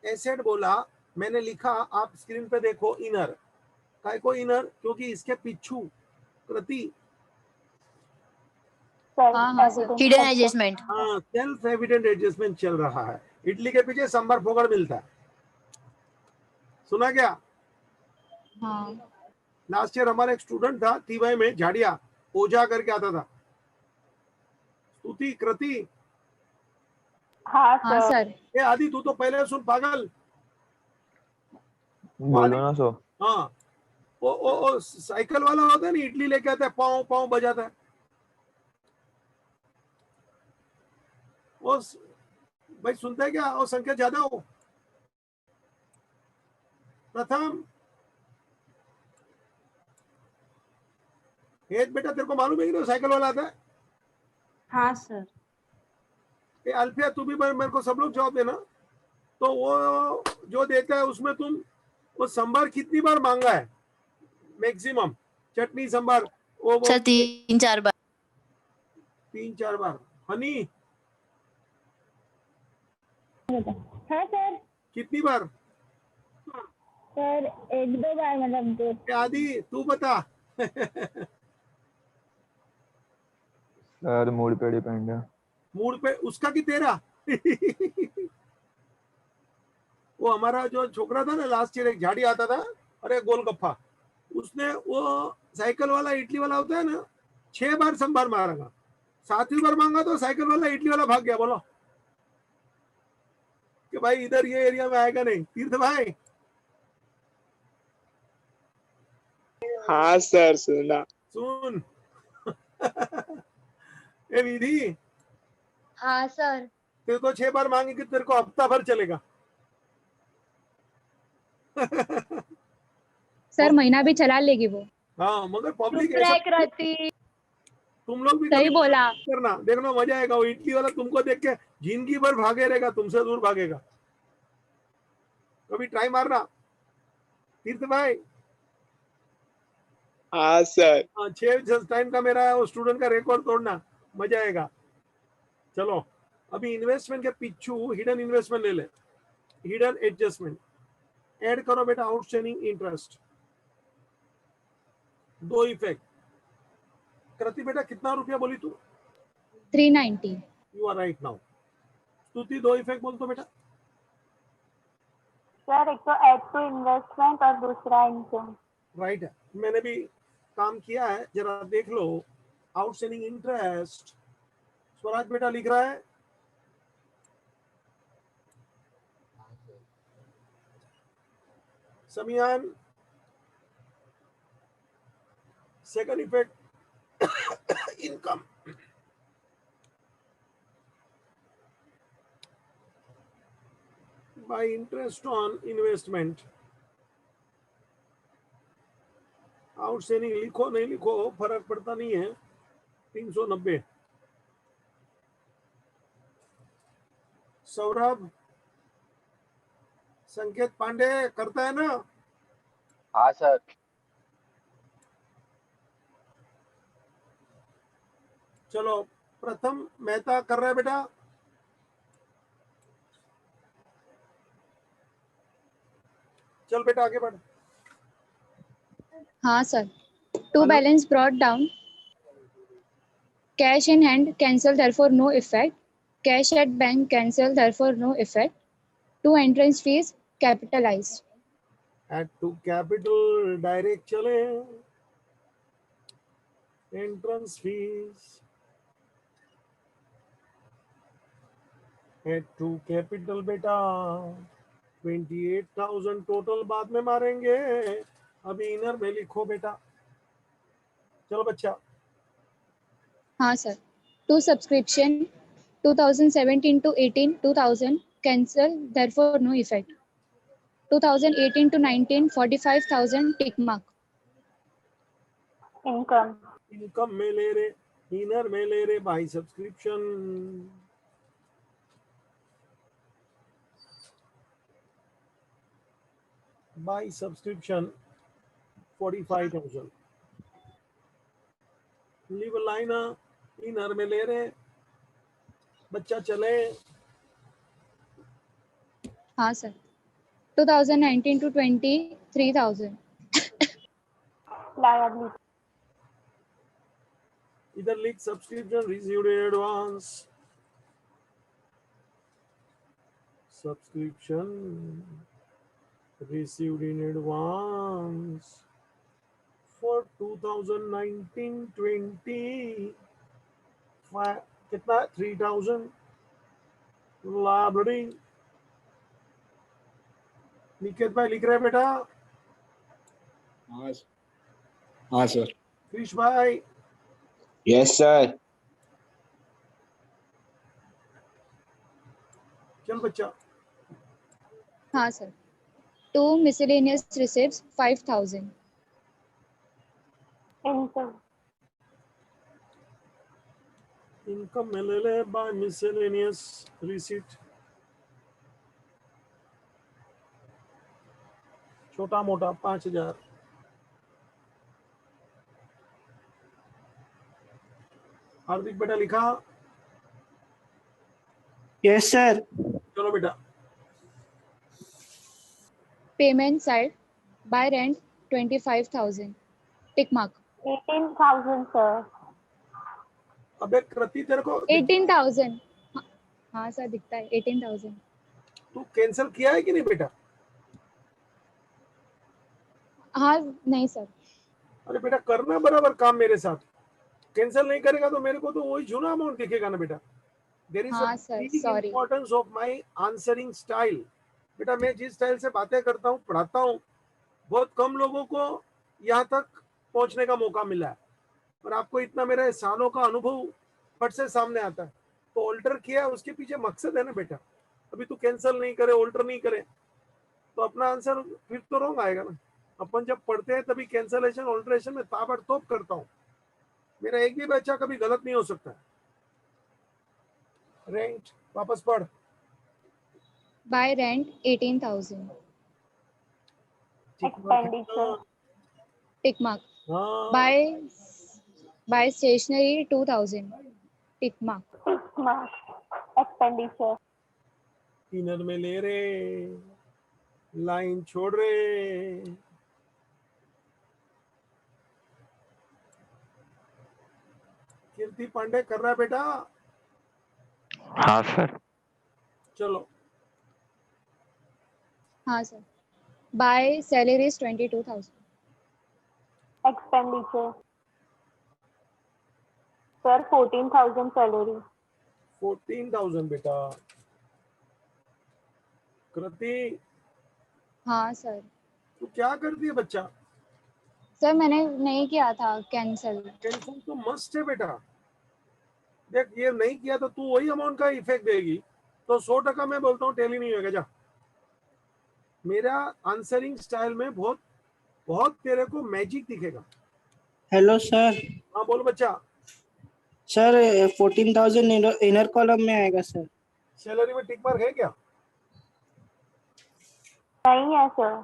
S1: एसेट बोला, मैंने लिखा, आप स्क्रीन पे देखो, इनर। काय को इनर, क्योंकि इसके पिछू कृति
S4: हाँ, सर।
S8: Hidden adjustment.
S1: हाँ सेल्फ एविडेंट एडजस्टमेंट चल रहा है। इडली के पीछे सांभर फोगड़ मिलता है, सुना क्या?
S4: हाँ
S1: लास्ट ईयर हमारा एक स्टूडेंट था टीवाई में, झाड़िया ओझा करके आता था। स्तुति कृति,
S5: हाँ
S4: हाँ
S5: सर।
S4: सर।
S1: ये आदि तू तो पहले सुन पागल।
S2: बोलो ना सो।
S1: हाँ वो साइकिल वाला होता है ना, इडली लेके आता है, पाँव पाँव बजाता है। वो भाई सुनता है क्या? वो संख्या ज्यादा हो। प्रथम एक बेटा तेरे को मालूम है कि नहीं साइकिल वाला आता है?
S8: हाँ सर।
S1: ये अल्फिया तू भी मेरे को सब लोग जवाब देना। तो वो जो देता है उसमें तुम वो संभार कितनी बार मांगा है मैक्सिमम? चटनी संभार वो
S8: सर 3-4 बार।
S1: 3-4 बार। हनी
S5: हाँ सर।
S1: कितनी बार?
S5: सर 1-2 बार, मतलब 2।
S1: ये आदि तू बता।
S2: सर मूड पे डिपेंड है।
S1: मूड पे उसका कि तेरा? वो हमारा जो छोकरा था ना लास्ट ईयर, एक झाड़ी आता था, अरे गोलगप्पा, उसने वो साइकिल वाला इडली वाला होता है ना, 6 बार संभार मारेगा। 7वीं बार मांगा तो साइकिल वाला इडली वाला भाग गया। बोलो कि भाई इधर ये एरिया में आएगा नहीं। तीर्थ भाई
S9: हाँ सर सुना।
S1: सुन। ए विधि,
S7: हाँ सर।
S1: तेरे को 6 बार मांगे कि तेरे को हफ्ता भर चलेगा।
S4: सर महीना भी चला लेगी वो।
S1: हाँ मगर पब्लिक
S7: चुप
S1: ऐसा,
S7: रह कृति।
S1: तुम लोग भी
S4: सही
S1: कभी
S4: बोला।
S1: करना, देखना मजा आएगा। वो इडली वाला तुमको देख के जिंदगी भर भागे रहेगा, तुमसे दूर भागेगा। कभी ट्राई मारना तीर्थ भाई।
S9: हाँ सर।
S1: 6 टाइम का मेरा वो स्टूडेंट का रिकॉर्ड तोड़ना, मजा आएगा। चलो अभी इन्वेस्टमेंट के पीछू हिडन इन्वेस्टमेंट ले ले। हिडन एडजस्टमेंट ऐड करो बेटा, आउटस्टैंडिंग इंटरेस्ट, 2 इफेक्ट। कृति बेटा कितना रुपया बोली तू?
S4: 390।
S1: You are right now. Stuti 2 effect बोल तो बेटा।
S5: सर एक तो ऐड टू इन्वेस्टमेंट और दूसरा इनकम।
S1: राइट है, मैंने भी काम किया है, जरा देख लो। आउटस्टैंडिंग इंटरेस्ट स्वराज बेटा लिख रहा है। समियान second effect income. by interest on investment। Outstanding लिखो नहीं लिखो फर्क पड़ता नहीं है। 390। सौरभ संकेत पांडे करता है ना?
S2: हाँ सर।
S1: चलो प्रथम मेहता कर रहा है बेटा। चल बेटा आगे बढ़।
S4: हाँ sir. To balance brought down. Cash in hand cancel, therefore no effect. Cash at bank cancel, therefore no effect. To entrance fees capitalized.
S1: Add to capital direct चले। Entrance fees add to capital बेटा 28,000 total, बाद में मारेंगे। अभी inner में लिखो बेटा। चलो बच्चा।
S4: हाँ sir. To subscription 2017 to 18 2000 cancel, therefore no effect. 2018 to 19 45,000 tick mark.
S5: Income.
S1: Income में ले रहे, इनर में ले रहे by subscription. By subscription 45,000। Leave line inner में ले रहे बच्चा। चले
S4: हाँ सर। 2019 to 20 3000.
S5: liability.
S1: इधर लिख subscription received in advance, subscription received in advance for 2019-20 कितना 3000 लाइब्रेरी। निकेत भाई लिख रहे हैं बेटा?
S9: हाँ सर।
S1: कृष भाई?
S6: Yes, sir.
S1: चल बच्चा।
S4: हाँ sir. 2 miscellaneous receipts 5000.
S5: Income.
S1: Income में ले ले बाय मिसलेनियस रिसीट, छोटा मोटा 5000। हार्दिक बेटा लिखा?
S9: Yes sir.
S1: चलो बेटा।
S4: Payment side, buy rent 25,000. Tick mark.
S5: 18,000, sir.
S1: अबे कृति तेरे को
S4: 18,000. हाँ सर दिखता है 18,000.
S1: तू कैंसिल किया है कि नहीं बेटा?
S4: हाँ नहीं सर.
S1: अरे बेटा करना बराबर काम मेरे साथ। कैंसिल नहीं करेगा तो मेरे को तो वही जुना अमाउंट दिखेगा ना बेटा। देयर इज
S4: हाँ sir, sorry.
S1: Importance of my answering style. बेटा मैं जिस स्टाइल से बातें करता हूँ, पढ़ाता हूँ, बहुत कम लोगों को यहाँ तक पहुंचने का मौका मिला है, और आपको इतना मेरे सालों का अनुभव फट से सामने आता है। तो ऑल्टर किया, उसके पीछे मकसद है ना बेटा। अभी तू कैंसिल नहीं करे, ऑल्टर नहीं करे तो अपना आंसर फिर तो रॉन्ग आएगा ना। अपन जब पढ़ते हैं तभी कैंसलेशन ऑल्टरेशन में ताबड़तोड़ करता हूँ। मेरा एक भी बच्चा कभी गलत नहीं हो सकता। रेंट वापस पढ़।
S4: Buy rent 18,000.
S5: Expenditure.
S4: Tick mark.
S1: हाँ
S4: Buy stationery 2,000. Tick mark.
S5: Mark. Expenditure.
S1: Inner में ले रे, लाइन छोड़ रे। कीर्ति पांडे कर रहा है बेटा?
S2: हाँ सर।
S1: चलो।
S4: हाँ sir. Buy salaries 22,000.
S5: Expenditure. Sir, 14,000 salary.
S1: 14,000 बेटा। कृति
S4: हाँ सर.
S1: तू क्या करती है बच्चा?
S4: सर मैंने नहीं किया था कैंसिल.
S1: कैंसिल तो मस्ट है बेटा। देख ये नहीं किया तो तू वही अमाउंट का इफेक्ट देगी, तो 100% मैं बोलता हूँ टेली नहीं होगा। जा, मेरा आंसरिंग स्टाइल में बहुत बहुत तेरे को मैजिक दिखेगा।
S9: Hello sir.
S1: हाँ बोलो बच्चा।
S9: सर 14,000 इनर कॉलम में आएगा सर।
S1: सैलरी में टिक मार्क है क्या?
S5: नहीं है सर.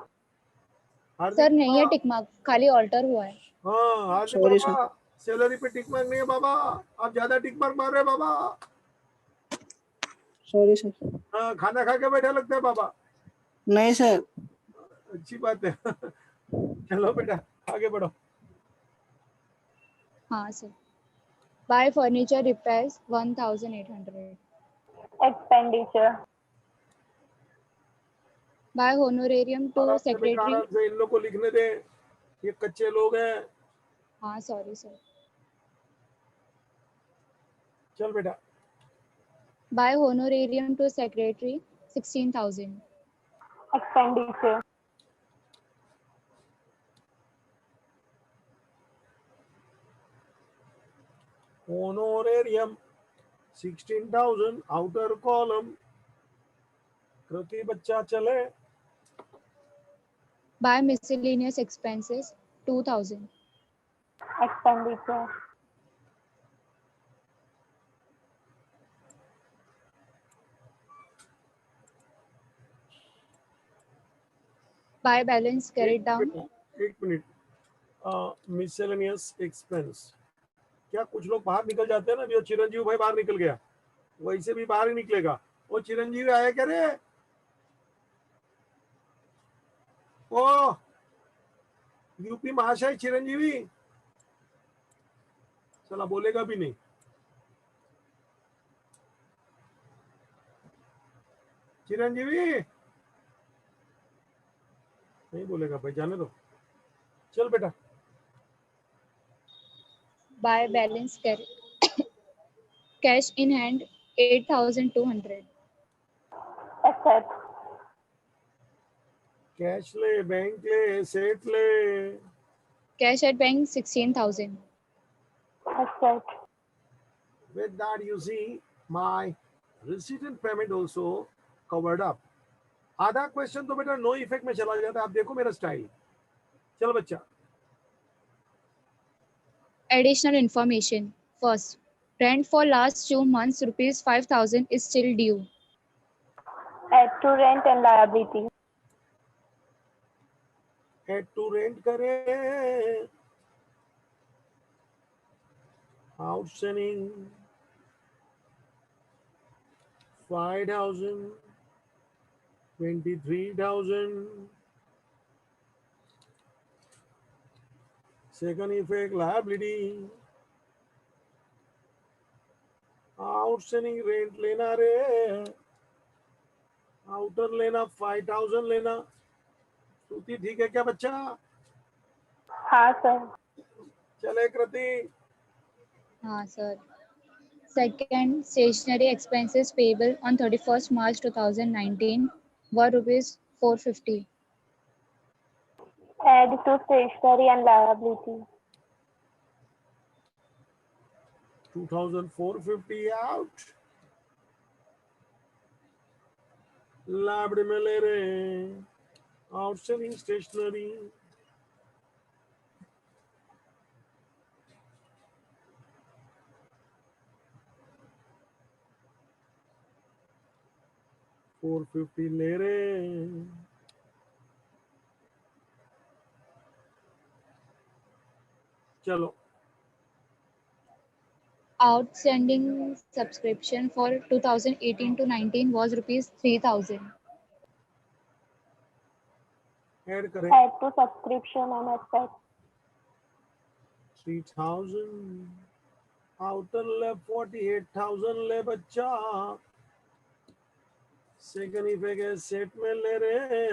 S4: सर नहीं है टिक मार्क, खाली ऑल्टर हुआ है.
S1: हाँ हार्दिक
S9: Sorry,
S1: बाबा, सैलरी पे टिक मार्क नहीं है बाबा। आप ज्यादा टिक मार्क मार रहे हैं बाबा।
S9: Sorry sir.
S1: हाँ, खाना खा के बैठा लगता है बाबा।
S9: नहीं सर।
S1: अच्छी बात है। चलो बेटा आगे बढ़ो।
S4: हाँ sir. Buy furniture repairs 1,800.
S5: Expenditure.
S4: Buy honorarium to
S1: आराम से बेटा,
S4: secretary.
S1: आराम से, इन लोग को लिखने दे, ये कच्चे लोग हैं।
S4: हाँ सॉरी सर.
S1: चल बेटा।
S4: Buy honorarium to secretary 16,000.
S5: Expenditure.
S1: Honorarium 16,000 outer column. Kriti बच्चा चले।
S4: Buy miscellaneous expenses 2,000.
S5: Expenditure.
S4: Buy balance carried down.
S1: एक मिनट। मिसलेनियस एक्सपेंस, क्या कुछ लोग बाहर निकल जाते हैं ना, जो चिरंजीव भाई बाहर निकल गया वैसे भी बाहर ही निकलेगा। वो चिरंजीव आया क्या रे? ओ यूपी महाशय चिरंजीवी, चला बोलेगा भी नहीं। चिरंजीवी नहीं बोलेगा भाई, जाने दो। चल बेटा।
S4: By balance cash in hand 8,200.
S5: Accept.
S1: Cash ले, बैंक ले, सेट ले।
S4: Cash at bank 16,000.
S5: Accept.
S1: With that you see my receipt and payment also covered up. आधा क्वेश्चन तो बेटा नो इफेक्ट में चला जाता है। आप देखो मेरा स्टाइल। चल बच्चा।
S4: Additional information. First, rent for last 2 months rupees 5,000 is still due.
S5: Add to rent and liability.
S1: Add to rent करें। Outstanding 5,000, 23,000. Second effect liability. Outstanding rent लेना रे, आउटर लेना 5,000 लेना। श्रुति ठीक है क्या बच्चा?
S5: हाँ सर।
S1: चले कृति।
S4: हाँ sir. Second, stationery expenses payable on 31st March 2019 were rupees 450.
S5: Add to stationery and liability.
S1: 2,450 out। Library में ले रहे आउटस्टैंडिंग स्टेशनरी। $450 ले रहे। चलो।
S4: Outstanding subscription for 2018 to 19 was rupees 3,000.
S1: Add करें।
S5: Add to subscription and accept.
S1: 3,000। Outer ले 48,000 ले बच्चा। सेकंड इफेक्ट है सेट में ले रहे।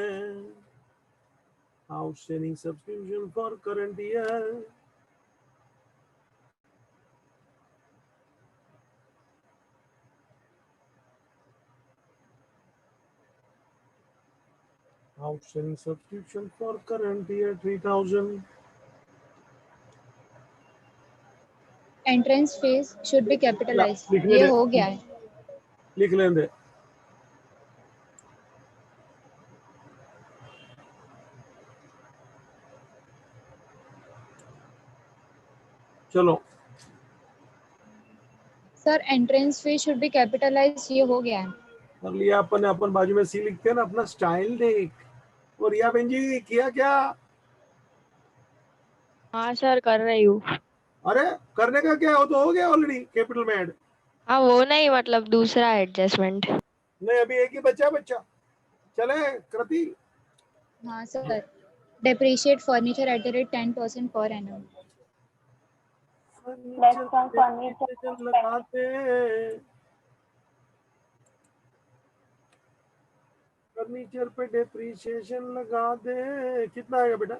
S1: Outstanding subscription for current year. Outstanding subscription for current year 3,000.
S4: Entrance fees should be capitalized.
S1: लिखने
S4: ये
S1: दे।
S4: हो गया है।
S1: लिख लें दे। चलो।
S4: Sir, entrance fee should be capitalized. ये हो गया है।
S1: कर लिया अपन। अपन बाजू में सी लिखते हैं ना, अपना स्टाइल देख। और रिया बहन जी किया क्या?
S7: हाँ सर कर रही हूँ।
S1: अरे करने का क्या हो, तो हो गया ऑलरेडी कैपिटल में ऐड।
S7: हाँ वो नहीं, मतलब दूसरा एडजस्टमेंट।
S1: नहीं अभी एक ही बच्चा। चले कृति।
S4: हाँ sir. Depreciate furniture at the rate 10% per annum.
S5: Less from furniture.
S1: लगाते। फर्नीचर पे डेप्रिसिएशन लगा दे। कितना आएगा बेटा?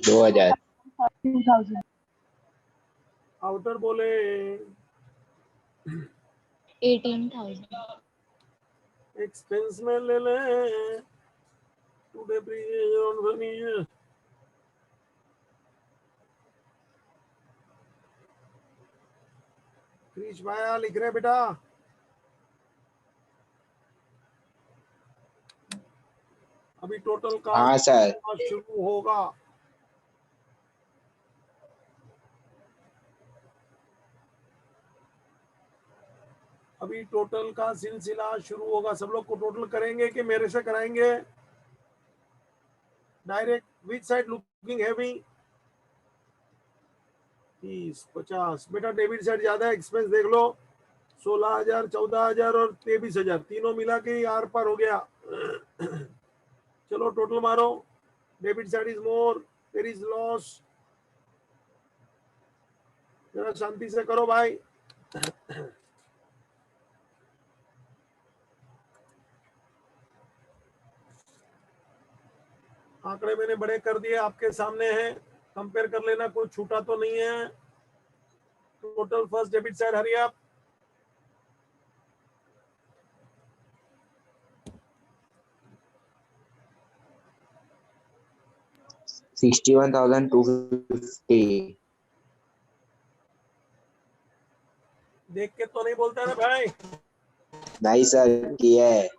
S6: 2,000।
S5: 2,000.
S1: आउटर बोले
S4: 18,000.
S1: एक्सपेंस में ले ले to depreciation on furniture. Krish भाया लिख रहे बेटा। अभी टोटल का
S6: हाँ सर।
S1: शुरू होगा। अभी टोटल का सिलसिला शुरू होगा। सब लोग को टोटल करेंगे कि मेरे से कराएंगे? Direct which side looking heavy? 30, 50 बेटा डेबिट साइड ज्यादा है। एक्सपेंस देख लो 16,000, 14,000 और 23,000 तीनों मिला के ही आर पार हो गया। चलो टोटल मारो. Debit side is more, there is loss. जरा शांति से करो भाई. आंकड़े मैंने बड़े कर दिए, आपके सामने हैं, कंपेयर कर लेना, कोई छूटा तो नहीं है. टोटल फर्स्ट डेबिट साइड, हरी आप.
S6: $61,250.
S1: देख के तो नहीं बोलता ना भाई.
S6: नहीं सर, किया है.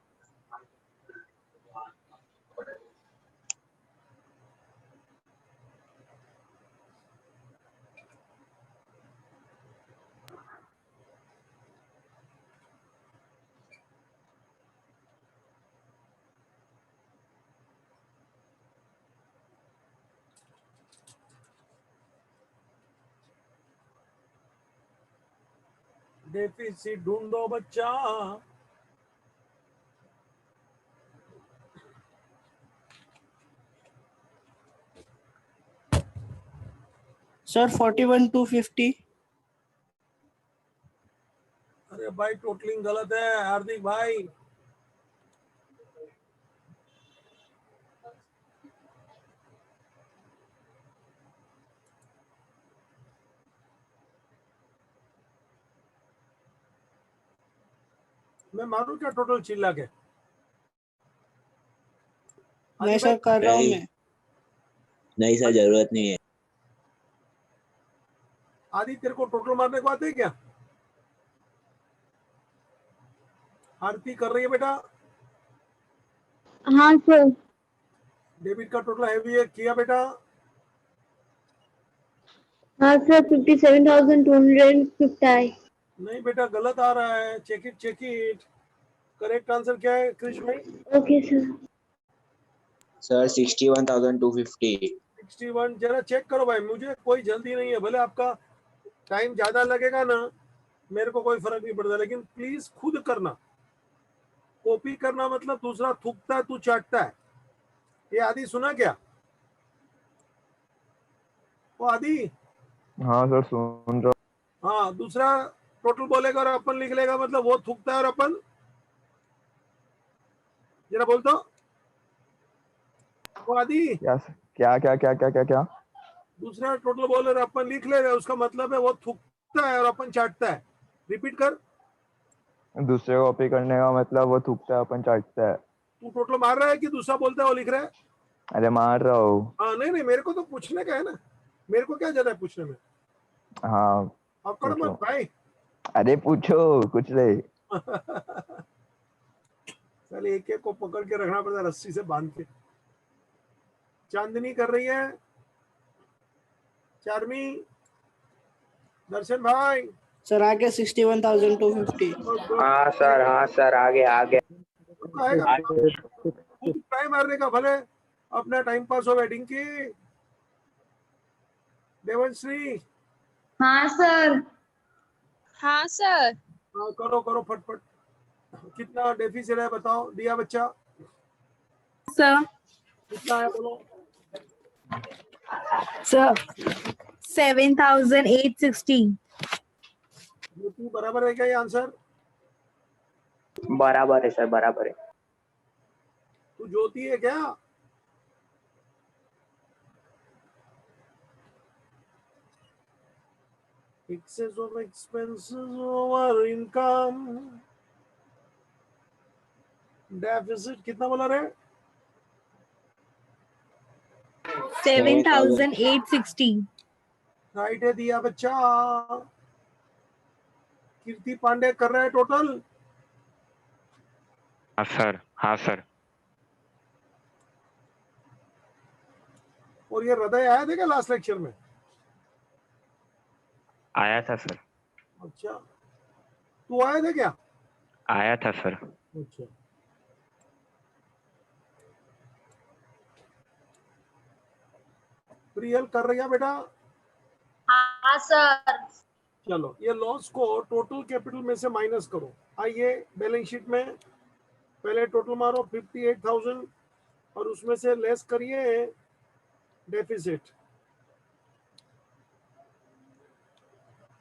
S1: डेफिसिट ढूंढो बच्चा.
S9: सर 41,250.
S1: अरे भाई टोटलिंग गलत है हार्दिक भाई. मैं मारूं क्या टोटल चिल्ला के?
S9: मैं सर कर रहा हूँ
S6: नहीं.
S9: मैं.
S6: नहीं सर, जरूरत नहीं है.
S1: आदि तेरे को टोटल मारने को आते है क्या? आरती कर रही है बेटा.
S4: हाँ सर.
S1: डेबिट का टोटल हैवी है, किया बेटा.
S4: हाँ सर 57,250.
S1: नहीं बेटा गलत आ रहा है, check it check it. Correct answer क्या है कृष्ण भाई?
S4: Okay sir.
S6: सर 61,250.
S1: 61. जरा चेक करो भाई, मुझे कोई जल्दी नहीं है, भले आपका टाइम ज्यादा लगेगा ना, मेरे को कोई फर्क नहीं पड़ता, लेकिन प्लीज खुद करना. कॉपी करना मतलब दूसरा थूकता है तू चाटता है. ये आदि सुना क्या? वो आदि.
S2: हाँ सर सुन रहा
S1: हाँ, दूसरा टोटल बोलेगा और अपन लिख लेगा, मतलब वो थूकता है और अपन. जरा बोल दो. वो आदि
S2: हूँ. क्या क्या क्या क्या क्या क्या क्या
S1: दूसरा टोटल बोल और अपन लिख ले रहे, उसका मतलब है वो थूकता है और अपन चाटता है. रिपीट कर.
S2: दूसरे को कॉपी करने का मतलब वो थूकता है अपन चाटता है.
S1: तू टोटल मार रहा है कि दूसरा बोलता है वो लिख रहा है?
S2: अरे मार रहा हूँ.
S1: हाँ नहीं नहीं, मेरे को तो पूछने का है ना, मेरे को क्या ज्यादा है पूछने में.
S2: हाँ
S1: अकड़
S2: पूछो.
S1: मत भाई.
S2: अरे पूछो कुछ नहीं.
S1: चल एक एक को पकड़ के रखना पड़ता है रस्सी से बांध के. चांदनी कर रही है. चार्मी. दर्शन भाई.
S9: सर आगे 61,250.
S6: हाँ सर, आगे आगे.
S1: आएगा ट्राई मारने का, भले अपना टाइम पास हो बैटिंग की. देवश्री.
S4: हाँ सर.
S7: हाँ सर.
S1: हाँ, करो करो फटफट. कितना डेफिसिट है बताओ, दिया बच्चा.
S8: सर.
S1: कितना है बोलो.
S8: सर 7,860.
S1: ज्योति बराबर है क्या ये आंसर?
S6: बराबर है सर, बराबर है.
S1: तू ज्योति है क्या? Excess of expenses over income. Deficit कितना बोला रे?
S8: 7,860.
S1: राइट है, दिया बच्चा. कीर्ति पांडे कर रहा है टोटल.
S10: हाँ सर. हाँ सर.
S1: और ये हृदय आया था क्या लास्ट लेक्चर में?
S10: आया था सर.
S1: अच्छा, तू आया था क्या?
S10: आया था सर.
S1: अच्छा. प्रियल कर रही है बेटा.
S5: हाँ सर.
S1: चलो ये लॉस को टोटल कैपिटल में से माइनस करो. आइए बैलेंस शीट में पहले टोटल मारो. 58,000 और उसमें से लेस करिए डेफिसिट।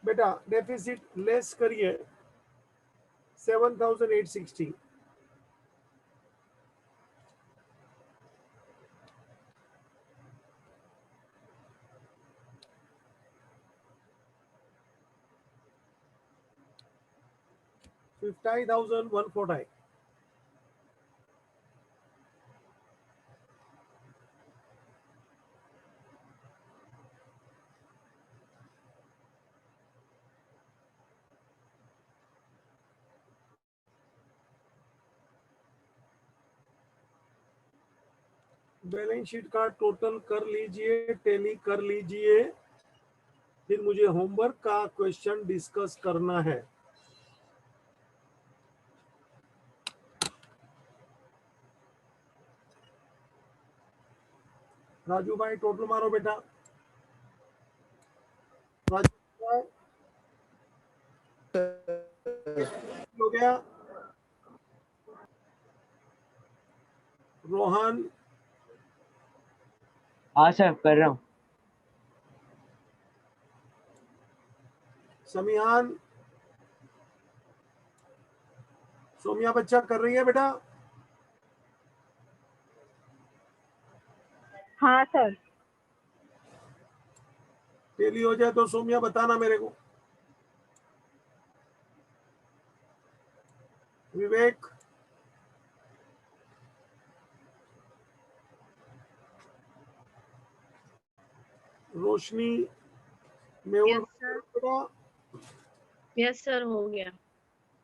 S1: बेटा डेफिसिट लेस करिए 7,860। $50,140। बैलेंस शीट का टोटल कर लीजिए, टैली कर लीजिए, फिर मुझे होमवर्क का क्वेश्चन डिस्कस करना है। राजू भाई टोटल मारो बेटा। राजू भाई हो गया। रोहन,
S6: हाँ सर कर रहा हूँ।
S1: समियान, सोमिया बच्चा कर रही है बेटा।
S5: हाँ सर।
S1: टैली हो जाए तो सोमिया बताना मेरे को। विवेक, रोशनी, मेहुल बेटा।
S7: यस सर हो गया।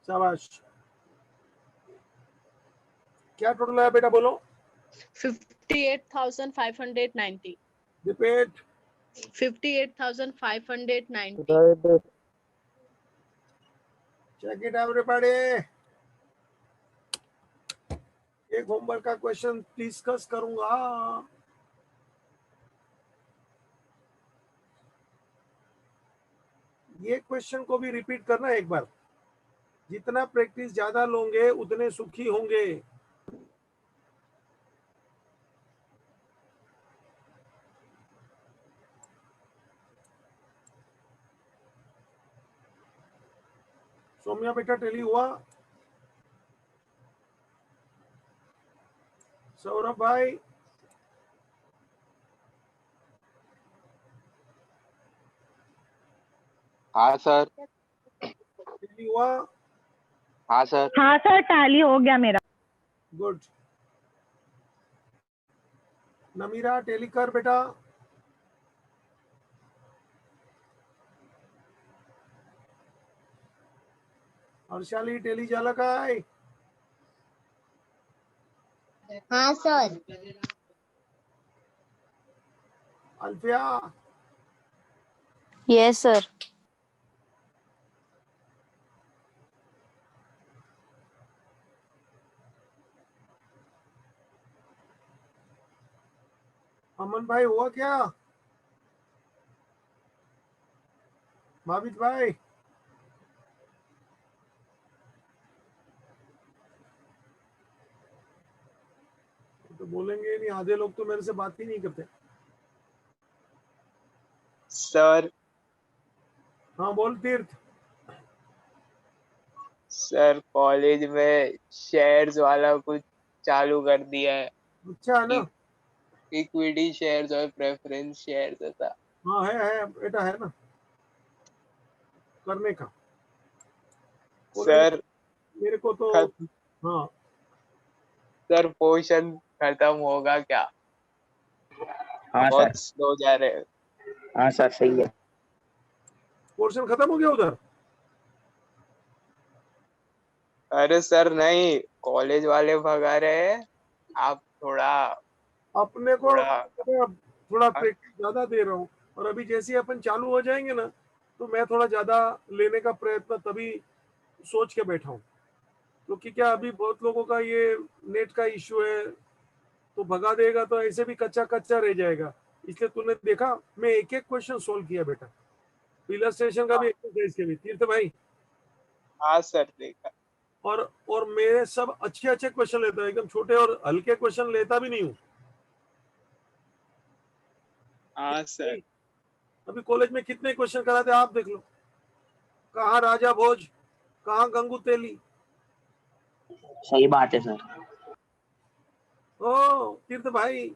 S1: शाबाश। क्या टोटल है बेटा बोलो।
S7: 58,590।
S1: रिपीट।
S7: 58,590।
S1: Check it everybody. एक होमवर्क का क्वेश्चन डिस्कस करूंगा। ये क्वेश्चन को भी रिपीट करना एक बार। जितना प्रैक्टिस ज्यादा लोगे उतने सुखी होंगे। सौम्या बेटा टैली हुआ। सौरभ भाई,
S6: हाँ सर।
S1: टैली हुआ।
S6: हाँ सर।
S5: हाँ सर टैली हो गया मेरा।
S1: गुड। नमीरा टैली कर बेटा। हर्षाली टैली झाला काय?
S5: हाँ sir.
S1: Alfiya,
S5: yes sir.
S1: Aman भाई हुआ क्या? भाविक भाई, तो बोलेंगे नहीं, आधे लोग तो मेरे से बात ही नहीं करते।
S6: सर
S1: हाँ बोल तीर्थ।
S6: सर कॉलेज में शेयर्स वाला कुछ चालू कर दिया है।
S1: अच्छा है ना?
S6: इक्विटी शेयर्स और प्रेफरेंस शेयर्स ऐसा।
S1: हाँ है बेटा, है ना करने का।
S6: सर
S1: मेरे को तो हाँ।
S6: सर पोर्शन खत्म होगा क्या?
S2: हाँ
S6: बहुत
S2: सर।
S6: स्लो जा रहे हैं।
S2: हाँ सर सही है।
S1: पोर्शन खत्म हो गया उधर?
S6: अरे सर नहीं, कॉलेज वाले भगा रहे हैं। आप थोड़ा
S1: अपने को
S6: थोड़ा
S1: थोड़ा प्रैक्टिस ज्यादा दे रहा हूँ, और अभी जैसे ही अपन चालू हो जाएंगे ना, तो मैं थोड़ा ज्यादा लेने का प्रयत्न तभी सोच के बैठा हूँ। क्योंकि क्या अभी बहुत लोगों का ये नेट का इश्यू है, तो भगा देगा तो ऐसे भी कच्चा कच्चा रह जाएगा। इसलिए तूने देखा मैं एक एक क्वेश्चन सोल्व किया बेटा। पिलर स्टेशन का भी एक्सरसाइज के भी। तीर्थ भाई
S6: हाँ सर देखा।
S1: और मेरे सब अच्छे अच्छे क्वेश्चन लेता हूँ, एकदम छोटे और हल्के क्वेश्चन लेता भी नहीं हूँ।
S6: हाँ सर।
S1: अभी कॉलेज में कितने क्वेश्चन कराते आप देख लो, कहाँ राजा भोज, कहाँ गंगू तेली।
S11: सही बात है सर।
S1: ओ तीर्थ भाई,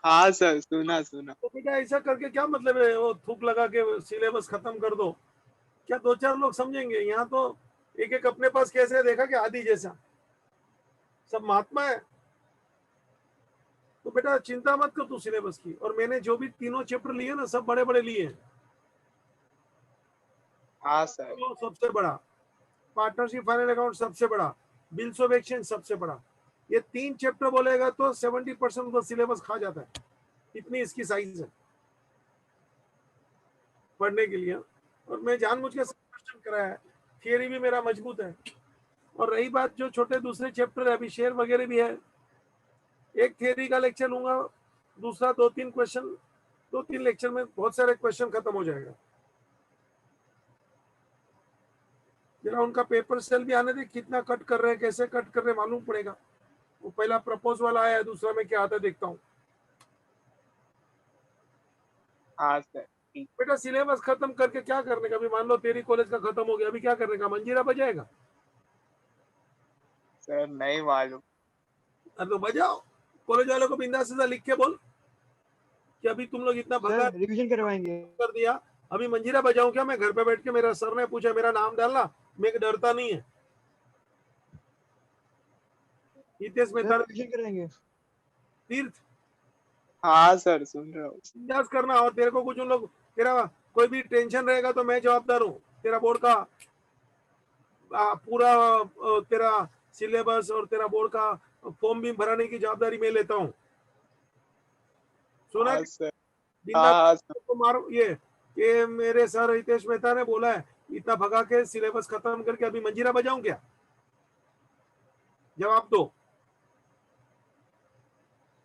S6: हाँ सर, सुना सुना।
S1: तो बेटा ऐसा करके क्या मतलब है, वो थूक लगा के सिलेबस खत्म कर दो, क्या दो चार लोग समझेंगे? यहाँ तो एक एक अपने पास कैसे देखा कि आदि जैसा सब महात्मा है। तो बेटा चिंता मत कर तू सिलेबस की, और मैंने जो भी तीनों चैप्टर लिए ना सब बड़े बड़े लिए हैं।
S6: हाँ सर।
S1: तो सबसे बड़ा पार्टनरशिप फाइनल अकाउंट सबसे बड़ा, बिल्स ऑफ एक्सचेंज सबसे बड़ा। ये 3 चैप्टर बोलेगा तो 70% का सिलेबस खा जाता है, इतनी इसकी साइज है पढ़ने के लिए। और मैं जानबूझ के क्वेश्चन कराया है, थियरी भी मेरा मजबूत है। और रही बात जो छोटे दूसरे चैप्टर है, अभी शेयर वगैरह भी है, एक थियरी का लेक्चर लूंगा, दूसरा 2-3 क्वेश्चन, 2-3 लेक्चर में बहुत सारे क्वेश्चन खत्म हो जाएगा। जरा उनका पेपर सेल भी आने दे, कितना कट कर रहे हैं, कैसे कट कर रहे हैं मालूम पड़ेगा। वो पहला प्रपोज वाला आया, दूसरा में क्या आता है देखता हूँ।
S6: हाँ सर।
S1: बेटा सिलेबस खत्म करके क्या करने का? अभी मान लो तेरी कॉलेज का खत्म हो गया, अभी क्या करने का? मंजीरा बजाएगा?
S6: सर नहीं मालूम।
S1: अरे तो बजाओ, कॉलेज वालों को बिंदास से लिख के बोल कि अभी तुम लोग इतना भगा
S2: रिवीजन करवाएंगे।
S1: कर दिया, अभी मंजीरा बजाऊं क्या मैं घर पे बैठ के? मेरा सर ने पूछा, मेरा नाम डालना, मैं डरता नहीं है। हितेश मेहता
S2: रिवीजन करेंगे।
S1: तीर्थ
S6: हाँ सर, सुन रहा हूँ।
S1: बिंदास करना, और तेरे को कुछ उन लोग, तेरा कोई भी टेंशन रहेगा तो मैं जवाबदार हूँ। तेरा बोर्ड का पूरा तेरा सिलेबस और तेरा बोर्ड का फॉर्म भी भराने की जवाबदारी मैं लेता हूँ। सुना?
S6: हाँ सर।
S1: बिंदास
S6: हाँ सर।
S1: तो मारो। ये मेरे सर हितेश मेहता ने बोला है, इतना भगा के सिलेबस खत्म करके अभी मंजीरा बजाऊं क्या? जवाब दो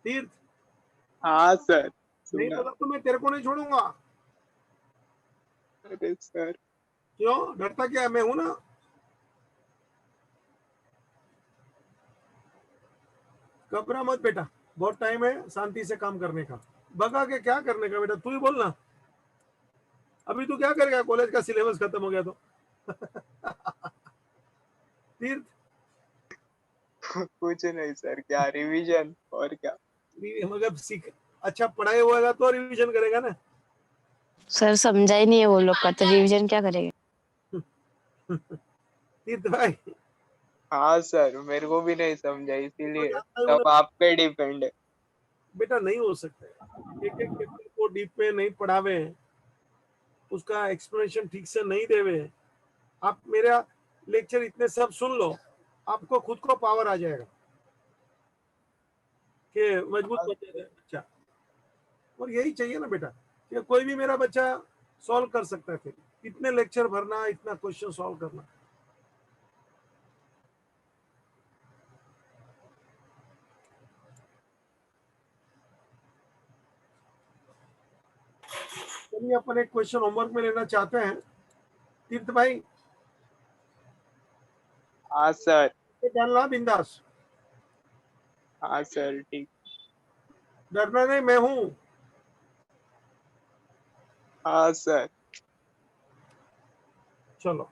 S1: तीर्थ।
S6: हाँ सर,
S1: नहीं
S6: सुना।
S1: बोला तो मैं तेरे को नहीं छोड़ूंगा।
S6: अरे सर।
S1: क्यों डरता क्या है? मैं हूं ना। घबरा मत बेटा, बहुत टाइम है शांति से काम करने का। भगा के क्या करने का बेटा, तू ही बोल ना। अभी तू क्या करेगा? कॉलेज का सिलेबस खत्म हो गया तो तीर्थ
S6: कुछ नहीं सर, क्या रिवीजन और क्या।
S1: मगर सीख अच्छा पढ़ाई होगा तो रिवीजन करेगा ना।
S12: सर समझा ही नहीं है वो लोग का, तो रिवीजन क्या करेंगे?
S1: तीर्थ भाई
S6: हाँ सर, मेरे को भी नहीं समझा, इसीलिए
S1: जानता हूं
S6: सब
S1: ना,
S6: आप पे डिपेंड है।
S1: बेटा नहीं हो सकता है। एक एक चैप्टर को डीप में नहीं पढ़ावे, उसका एक्सप्लेनेशन ठीक से नहीं देवे, आप मेरा लेक्चर इतने सब सुन लो, आपको खुद को पावर आ जाएगा कि मजबूत बन जाता है बच्चा। और यही चाहिए ना बेटा, कि कोई भी मेरा बच्चा सॉल्व कर सकता है। फिर इतने लेक्चर भरना, इतना क्वेश्चन सॉल्व करना। चलिए अपन एक क्वेश्चन होमवर्क में लेना चाहते हैं तीर्थ भाई।
S6: हाँ सर।
S1: डालना बिंदास,
S6: हाँ सर, ठीक।
S1: डरना नहीं, मैं हूं।
S6: हाँ सर।
S1: चलो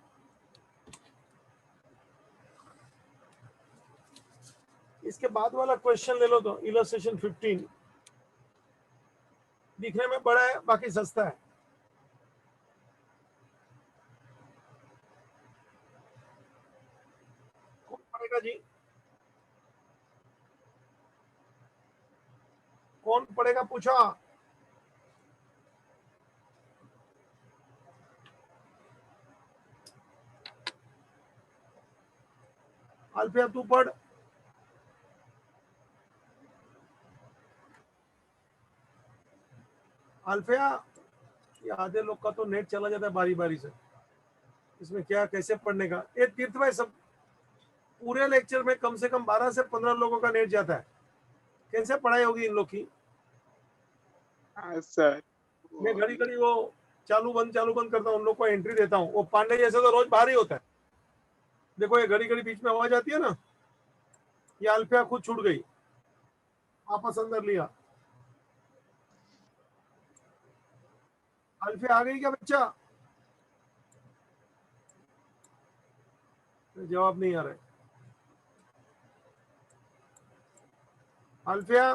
S1: इसके बाद वाला क्वेश्चन ले लो। तो इलस्ट्रेशन 15 दिखने में बड़ा है, बाकी सस्ता है। कौन पढ़ेगा जी? कौन पढ़ेगा पूछा? अल्फिया तू पढ़। अल्फिया, ये आधे लोग का तो नेट चला जाता है बारी बारी से, इसमें क्या कैसे पढ़ने का? ये तीर्थ भाई सब पूरे लेक्चर में कम से कम 12 से 15 लोगों का नेट जाता है, कैसे पढ़ाई होगी इन लोग की?
S6: हाँ सर।
S1: मैं घड़ी घड़ी वो चालू बंद करता हूँ, उन लोग को एंट्री देता हूँ। वो पांडे जैसे तो रोज बाहर ही होता है। देखो ये घड़ी घड़ी बीच में आवाज आती है ना, ये अल्फिया खुद छूट गई, वापस अंदर लिया। अल्फिया आ गई क्या बच्चा? जवाब नहीं आ रहा है। अल्फिया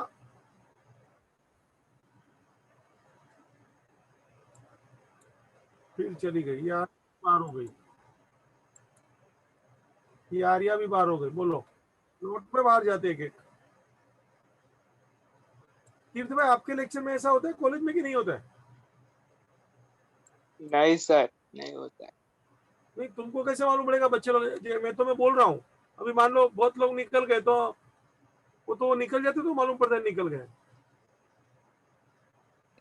S1: फिर चली गई यार, बाहर हो गई। ये आर्या भी बाहर हो गई। बोलो, नोट में बाहर जाते एक एक। तीर्थ भाई आपके लेक्चर में ऐसा होता है कॉलेज में कि नहीं होता है?
S6: नहीं सर, नहीं होता है।
S1: नहीं, तुमको कैसे मालूम पड़ेगा बच्चे लोग? मैं तो मैं बोल रहा हूँ, अभी मान लो बहुत लोग निकल गए तो वो निकल जाते तो मालूम पड़ता है निकल गए।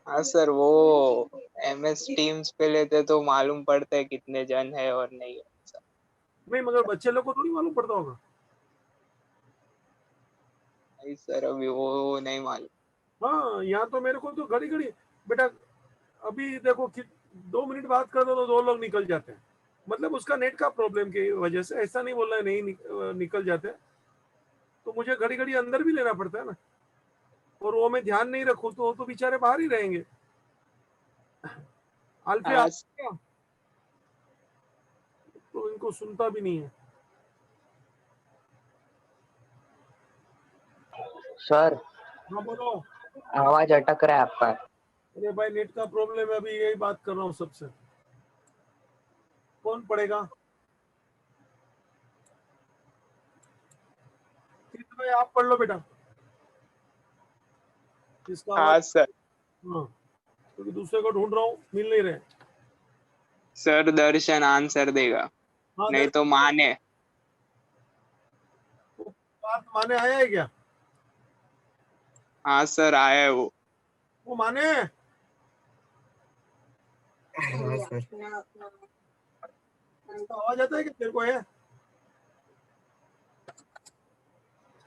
S6: हाँ सर, वो MS टीम्स पे लेते तो मालूम पड़ता है कितने जन है और नहीं है।
S1: नहीं, मगर बच्चे लोग को थोड़ी मालूम पड़ता होगा।
S6: नहीं सर, अभी वो नहीं मालूम।
S1: हाँ, यहाँ तो मेरे को तो घड़ी घड़ी बेटा, अभी देखो कि 2 मिनट बात कर दो तो 2 लोग निकल जाते हैं। मतलब उसका नेट का प्रॉब्लम की वजह से, ऐसा नहीं बोल रहा है नहीं निकल जाते, तो मुझे घड़ी घड़ी अंदर भी लेना पड़ता है ना, और वो मैं ध्यान नहीं रखूं तो बेचारे बाहर ही रहेंगे। अल्फिया
S6: हाँ
S1: तो इनको सुनता भी नहीं है।
S13: सर,
S1: हाँ बोलो।
S13: आवाज अटक रहा है आपका।
S1: अरे भाई नेट का प्रॉब्लम है, अभी यही बात कर रहा हूँ सबसे। कौन पढ़ेगा? तीर्थ भाई आप पढ़ लो बेटा इसका
S6: हाँ
S1: आवाज।
S6: सर।
S1: हाँ, क्योंकि दूसरे को ढूंढ रहा हूँ, मिल नहीं रहे।
S6: सर दर्शन आंसर देगा,
S1: हाँ,
S6: नहीं तो माने।
S1: बात माने आया है क्या?
S6: हाँ सर, आया है वो।
S1: वो माने
S13: हाँ सर।
S1: इसका आवाज आता है कि तेरे को है?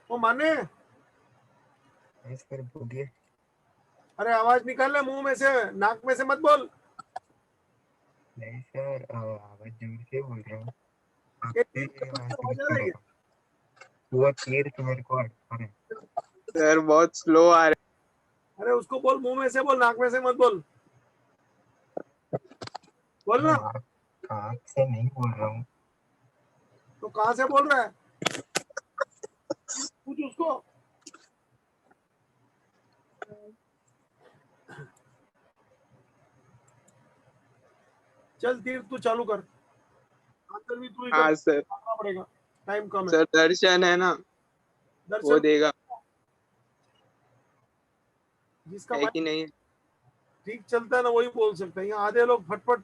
S1: वो माने,
S13: सर बोलिए।
S1: अरे आवाज निकाल ले मुंह में से, नाक में से मत बोल।
S13: नहीं सर, आवाज जोर से बोल रहा हूँ।
S1: आवाज आ रही है?
S13: वो तीर तो मेरे को अटका रहा है।
S6: सर बहुत स्लो आ रहा
S1: अरे उसको बोल, मुंह में से बोल, नाक में से मत बोल। बोल ना।
S13: आँख से नहीं बोल रहा हूँ।
S1: तो कहाँ से बोल रहा है? पूछ उसको। चल तीर तू चालू कर, आंसर भी तू ही
S6: है। हाँ सर।
S1: करना पड़ेगा, टाइम कम है।
S6: सर दर्शन है ना, वो
S1: दर्शन
S6: देगा।
S1: जिसका
S6: है
S1: माइक
S6: कि नहीं?
S1: ठीक चलता है ना वही बोल सकता है। यहाँ आधे लोग फटफट।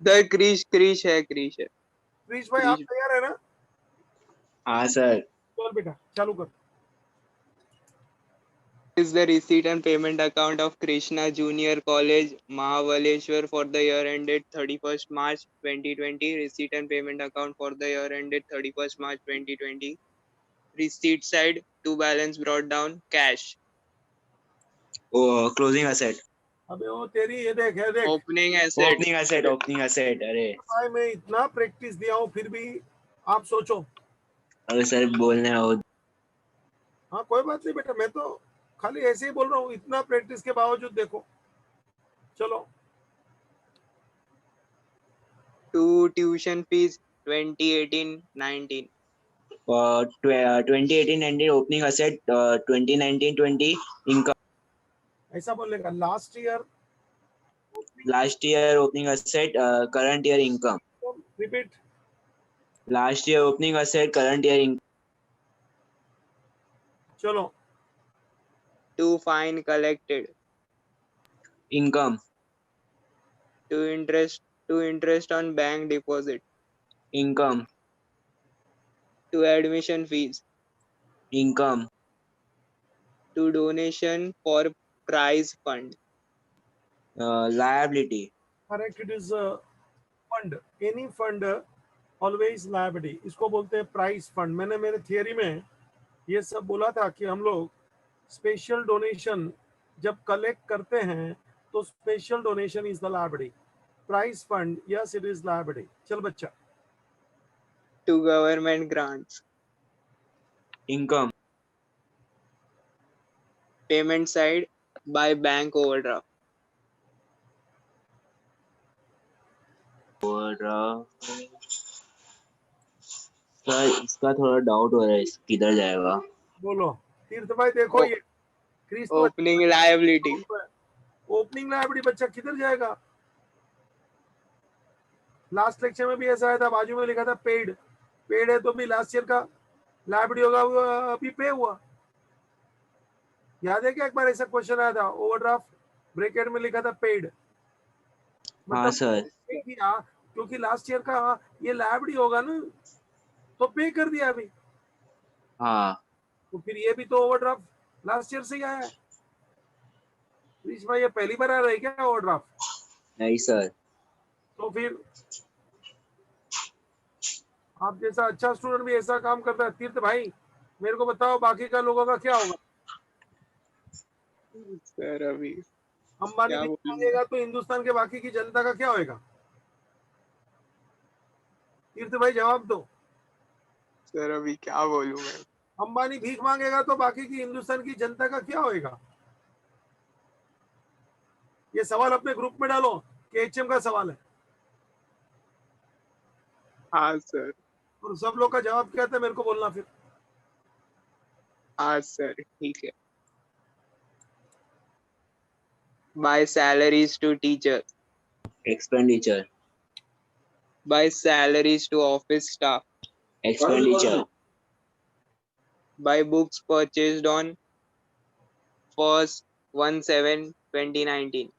S6: सर क्रीश है, क्रीश है।
S1: क्रिश भाई आप तैयार है ना?
S11: हाँ सर।
S1: चल बेटा चालू कर।
S6: Is the receipt and payment account of Krishna Junior College, Mahabaleshwar for the year ended 31st March 2020. Receipt and payment account for the year ended 31st March 2020. Receipt side, to balance brought down, cash.
S11: Closing asset,
S1: अबे वो तेरी ये देख है, देख
S6: Opening asset.
S11: Opening asset. अरे
S1: भाई मैं इतना प्रैक्टिस दिया हूँ फिर भी आप सोचो।
S11: अरे सर बोलने आओ।
S1: हाँ कोई बात नहीं बेटा, मैं तो खाली ऐसे ही बोल रहा हूँ, इतना प्रैक्टिस के बावजूद देखो। चलो।
S6: To tuition fees 2018-19.
S11: 2018-19 opening asset, 2019-20 income.
S1: ऐसा बोलेगा last year
S11: opening asset, current year income.
S1: Repeat.
S11: Last year opening asset, current year income.
S1: चलो।
S6: To fine collected.
S11: Income.
S6: To interest on bank deposit.
S11: Income.
S6: To admission fees.
S11: Income.
S6: To donation for prize fund.
S11: Liability.
S1: Correct, it is fund. Any fund always liability, इसको बोलते हैं price fund. मैंने मेरे theory में ये सब बोला था कि हम लोग स्पेशल डोनेशन जब कलेक्ट करते हैं तो special donation is the liability. Price fund, yes it is liability. चल बच्चा
S6: to government grants.
S11: Income.
S6: Payment side by bank overdraft.
S11: और सर इसका थोड़ा डाउट हो रहा है, किधर जाएगा?
S1: बोलो तीर्थ भाई, देखो ये क्रिस तो
S6: Opening liability.
S1: ओपनिंग लाइबिलिटी बच्चा किधर जाएगा? लास्ट लेक्चर में भी ऐसा आया था, बाजू में लिखा था पेड। पेड है तो भी लास्ट ईयर का लाइबिलिटी होगा, वो अभी पे हुआ। याद है क्या, एक बार ऐसा क्वेश्चन आया था, ओवरड्राफ्ट ब्रैकेट में लिखा था पेड,
S11: हाँ सर।
S1: पे किया क्योंकि लास्ट ईयर का ये लाइबिलिटी होगा ना, तो पे कर दिया अभी।
S11: हाँ
S1: तो फिर ये भी तो ओवरड्राफ्ट लास्ट ईयर से ही आया है। क्रिस भाई ये पहली बार आ रहा है क्या ओवरड्राफ्ट?
S11: नहीं सर।
S1: तो फिर आप जैसा अच्छा स्टूडेंट भी ऐसा काम करता है। तीर्थ भाई मेरे को बताओ बाकी का लोगों का क्या होगा?
S6: सर अभी
S1: अंबानी
S6: क्या
S1: भी
S6: बोलूं?
S1: मांगेगा तो हिंदुस्तान के बाकी की जनता का क्या होएगा? तीर्थ भाई जवाब दो।
S6: सर अभी क्या बोलूं मैं?
S1: अंबानी भीख मांगेगा तो बाकी की हिंदुस्तान की जनता का क्या होएगा? ये सवाल अपने ग्रुप में डालो, KHM का सवाल है।
S6: हाँ सर।
S1: और सब लोग का जवाब क्या था मेरे को बोलना फिर।
S6: हाँ सर ठीक है। By salaries to teachers.
S11: Expenditure.
S6: By salaries to office staff.
S11: Expenditure.
S6: By books purchased on 1st 1/7/2019.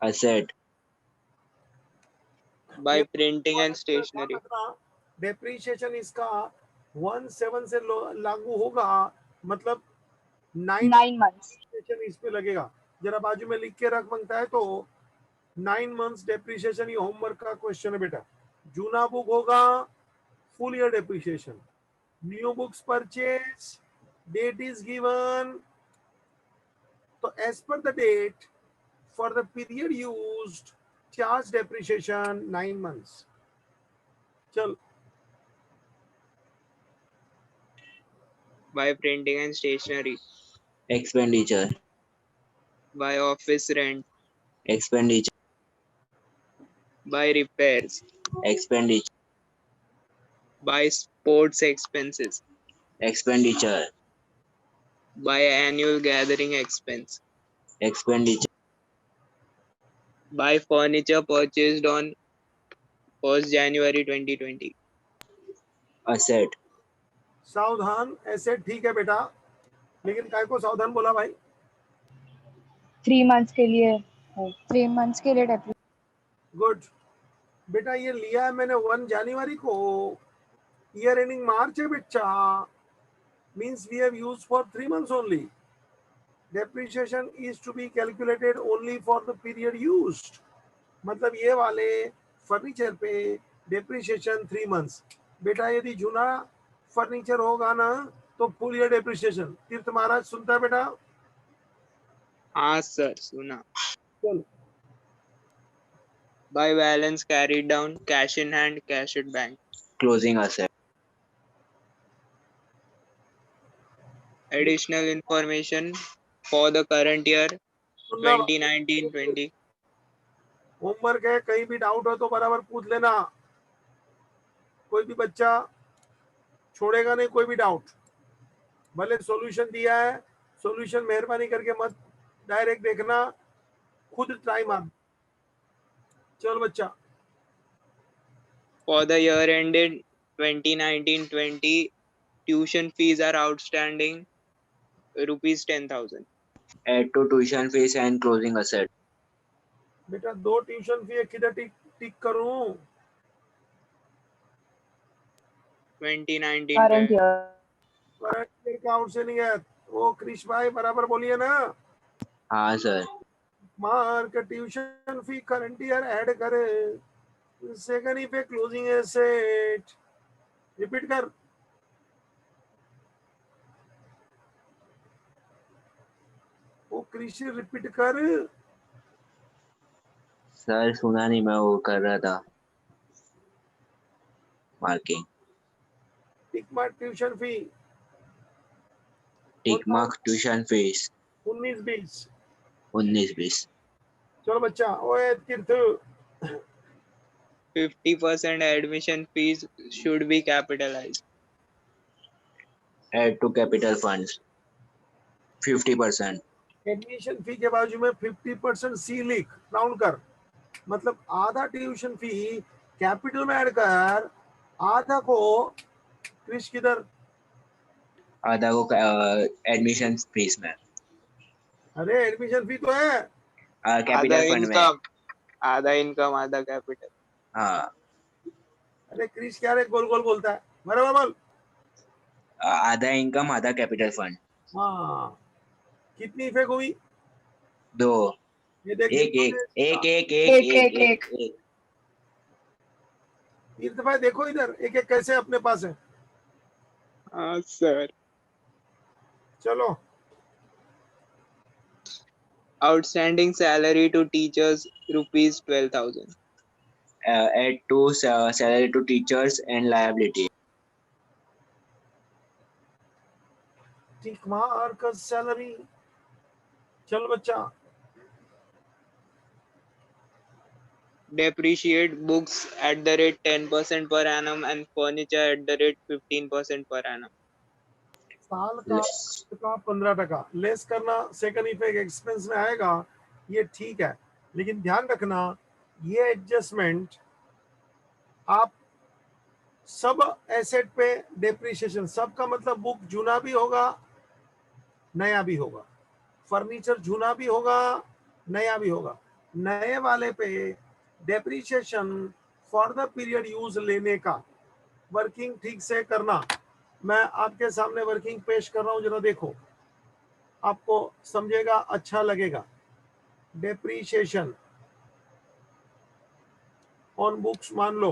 S11: Asset.
S6: By printing and stationery.
S1: Depreciation इसका 1/7 से लागू होगा, मतलब 9
S5: months.
S1: इस पे लगेगा। जरा बाजू में लिख के रख मांगता है तो 9 months डेप्रीशिएशन, ये होमवर्क का क्वेश्चन है बेटा। जूना बुक होगा full year depreciation, new books purchase, date is given, तो as per the date for the period used charge depreciation 9 months। चल
S6: By printing and stationery.
S11: Expenditure.
S6: By office rent.
S11: Expenditure.
S6: By repairs.
S11: Expenditure.
S6: By sports expenses.
S11: Expenditure.
S6: By annual gathering expense.
S11: Expenditure.
S6: By furniture purchased on 1st January 2020.
S11: Asset.
S1: सावधान, asset ठीक है बेटा, लेकिन काय को सावधान बोला भाई?
S5: 3 months के लिए
S4: 3 months के लिए डेप्रीशिएशन।
S1: गुड बेटा, ये लिया है मैंने 1 जनवरी को, ईयर एंडिंग मार्च है बेटा, means we have used for 3 months only. Depreciation is to be calculated only for the period used, मतलब ये वाले फर्नीचर पे डेप्रीशिएशन 3 months। बेटा यदि जूना फर्नीचर होगा ना तो फुल ईयर डेप्रीशिएशन। तीर्थ महाराज सुनता है बेटा?
S6: हाँ सर सुना।
S1: चल
S6: By balance carried down, cash in hand, cash at bank.
S11: Closing asset.
S6: Additional information for the current year 2019-20.
S1: Homework है, कहीं भी डाउट हो तो बराबर पूछ लेना, कोई भी बच्चा छोड़ेगा नहीं कोई भी डाउट। भले सॉल्यूशन दिया है, सॉल्यूशन मेहरबानी करके मत डायरेक्ट देखना, खुद ट्राई मार। चल बच्चा।
S6: For the year ended 2019-20, tuition fees are outstanding rupees 10,000.
S11: Add to tuition fees and closing asset.
S1: बेटा 2 ट्यूशन फी किधर टिक करूं?
S6: 2019
S5: current year.
S1: करंट ईयर का आउटस्टैंडिंग है वो। क्रिश भाई बराबर बोलिए ना।
S11: हाँ sir.
S1: Mark tuition fee current year add करे, सेकंड पे क्लोजिंग एसेट। रिपीट कर। वो क्रिश रिपीट कर।
S11: सर सुना नहीं, मैं वो कर रहा था marking.
S1: Tick mark tuition fee
S11: tick mark tuition fees
S1: 19-20।
S11: 19-20।
S1: चलो बच्चा, ओए तीर्थ
S6: 50% admission fees should be capitalized.
S11: Add to capital funds 50%.
S1: Admission fee के बाजू में 50% सी लिख, राउंड कर, मतलब आधा ट्यूशन फी कैपिटल में ऐड कर, आधा को क्रिश किधर,
S11: आधा को एडमिशन फीस में,
S1: अरे एडमिशन फी तो है,
S6: आधा
S11: कैपिटल फंड में।
S6: इनकम आधा कैपिटल।
S11: हाँ,
S1: अरे क्रिश क्या रे गोल गोल बोलता है, बराबर बोल।
S11: आधा इनकम आधा कैपिटल फंड।
S1: हाँ, कितनी इफेक्ट हुई?
S11: 2।
S1: ये देख,
S11: एक।
S1: तीर्थ भाई देखो इधर, एक एक कैसे अपने पास है।
S6: हाँ सर।
S1: चलो,
S6: Outstanding salary to teachers rupees 12,000.
S11: Add to salary to teachers and liability.
S1: Tick mark salary. चलो बच्चा,
S6: Depreciate books at the rate 10% per annum and furniture at the rate 15% per annum.
S1: साल का 15% लेस करना second effect expense में आएगा, ये ठीक है, लेकिन ध्यान रखना ये एडजस्टमेंट आप सब एसेट पे डेप्रिसिएशन, सब का मतलब बुक जूना भी होगा नया भी होगा, फर्नीचर जूना भी होगा नया भी होगा, नए वाले पे depreciation for the period use लेने का वर्किंग ठीक से करना। मैं आपके सामने वर्किंग पेश कर रहा हूं, जरा देखो, आपको समझेगा, अच्छा लगेगा। डेप्रीशिएशन ऑन बुक्स मान लो,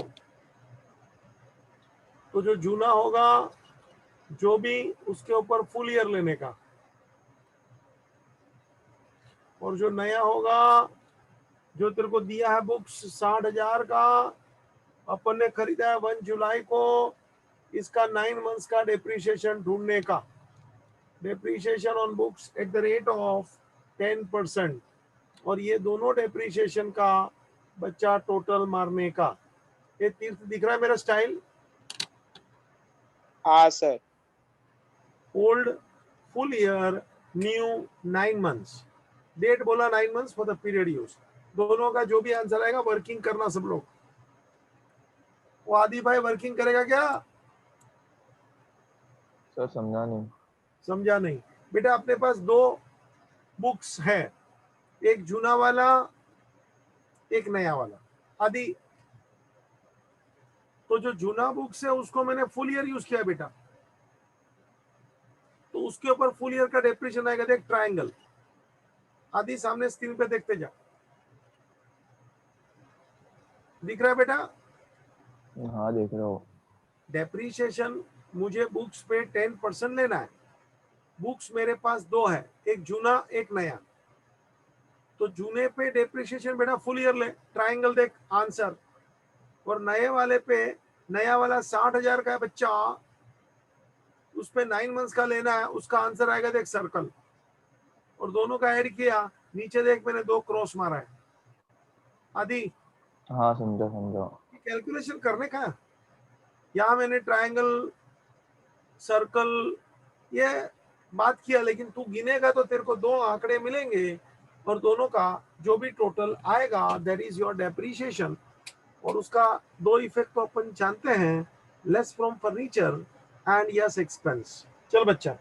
S1: तो जो जूना होगा जो भी उसके ऊपर फुल ईयर लेने का, और जो नया होगा जो तेरे को दिया है बुक्स 60,000 का, अपन ने खरीदा है 1 जुलाई को, इसका 9 मंथ्स का डेप्रीशिएशन ढूंढने का। Depreciation on books at the rate of 10%, और ये दोनों डेप्रीशिएशन का बच्चा टोटल मारने का। ये तीर्थ दिख रहा है मेरा स्टाइल?
S6: हाँ sir.
S1: Old full year, new 9 months, डेट बोला 9 months for the period use. दोनों का जो भी आंसर आएगा वर्किंग करना सब लोग। वो आदि भाई वर्किंग करेगा क्या?
S2: सर समझा नहीं।
S1: समझा नहीं बेटा, अपने पास 2 बुक्स है, एक जूना वाला एक नया वाला। आदि, तो जो जूना बुक्स है उसको मैंने फुल ईयर यूज किया बेटा, तो उसके ऊपर फुल ईयर का डेप्रिसिएशन आएगा। देख ट्रायंगल, आदि सामने स्क्रीन पे देखते जा, दिख रहा है बेटा?
S2: हाँ देख रहा हूँ।
S1: डेप्रिसिएशन मुझे बुक्स पे 10% लेना है। बुक्स मेरे पास 2 है, एक जूना एक नया, तो जूने पे डेप्रिसिएशन बेटा फुल ईयर ले, ट्रायंगल देख आंसर। और नए वाले पे, नया वाला 60,000 का है बच्चा, उस पे 9 मंथ्स का लेना है, उसका आंसर आएगा देख सर्कल, और दोनों का ऐड किया, नीचे देख मैंने 2 क्रॉस मारा है। आदि
S2: हाँ समझा समझा।
S1: कैलकुलेशन करने का, यहाँ मैंने ट्रायंगल सर्कल ये बात किया, लेकिन तू गिनेगा तो तेरे को 2 आंकड़े मिलेंगे, और दोनों का जो भी टोटल आएगा दैट इज योर डेप्रिसिएशन। और उसका 2 इफेक्ट तो अपन जानते हैं, less from furniture and yes expense. चल बच्चा,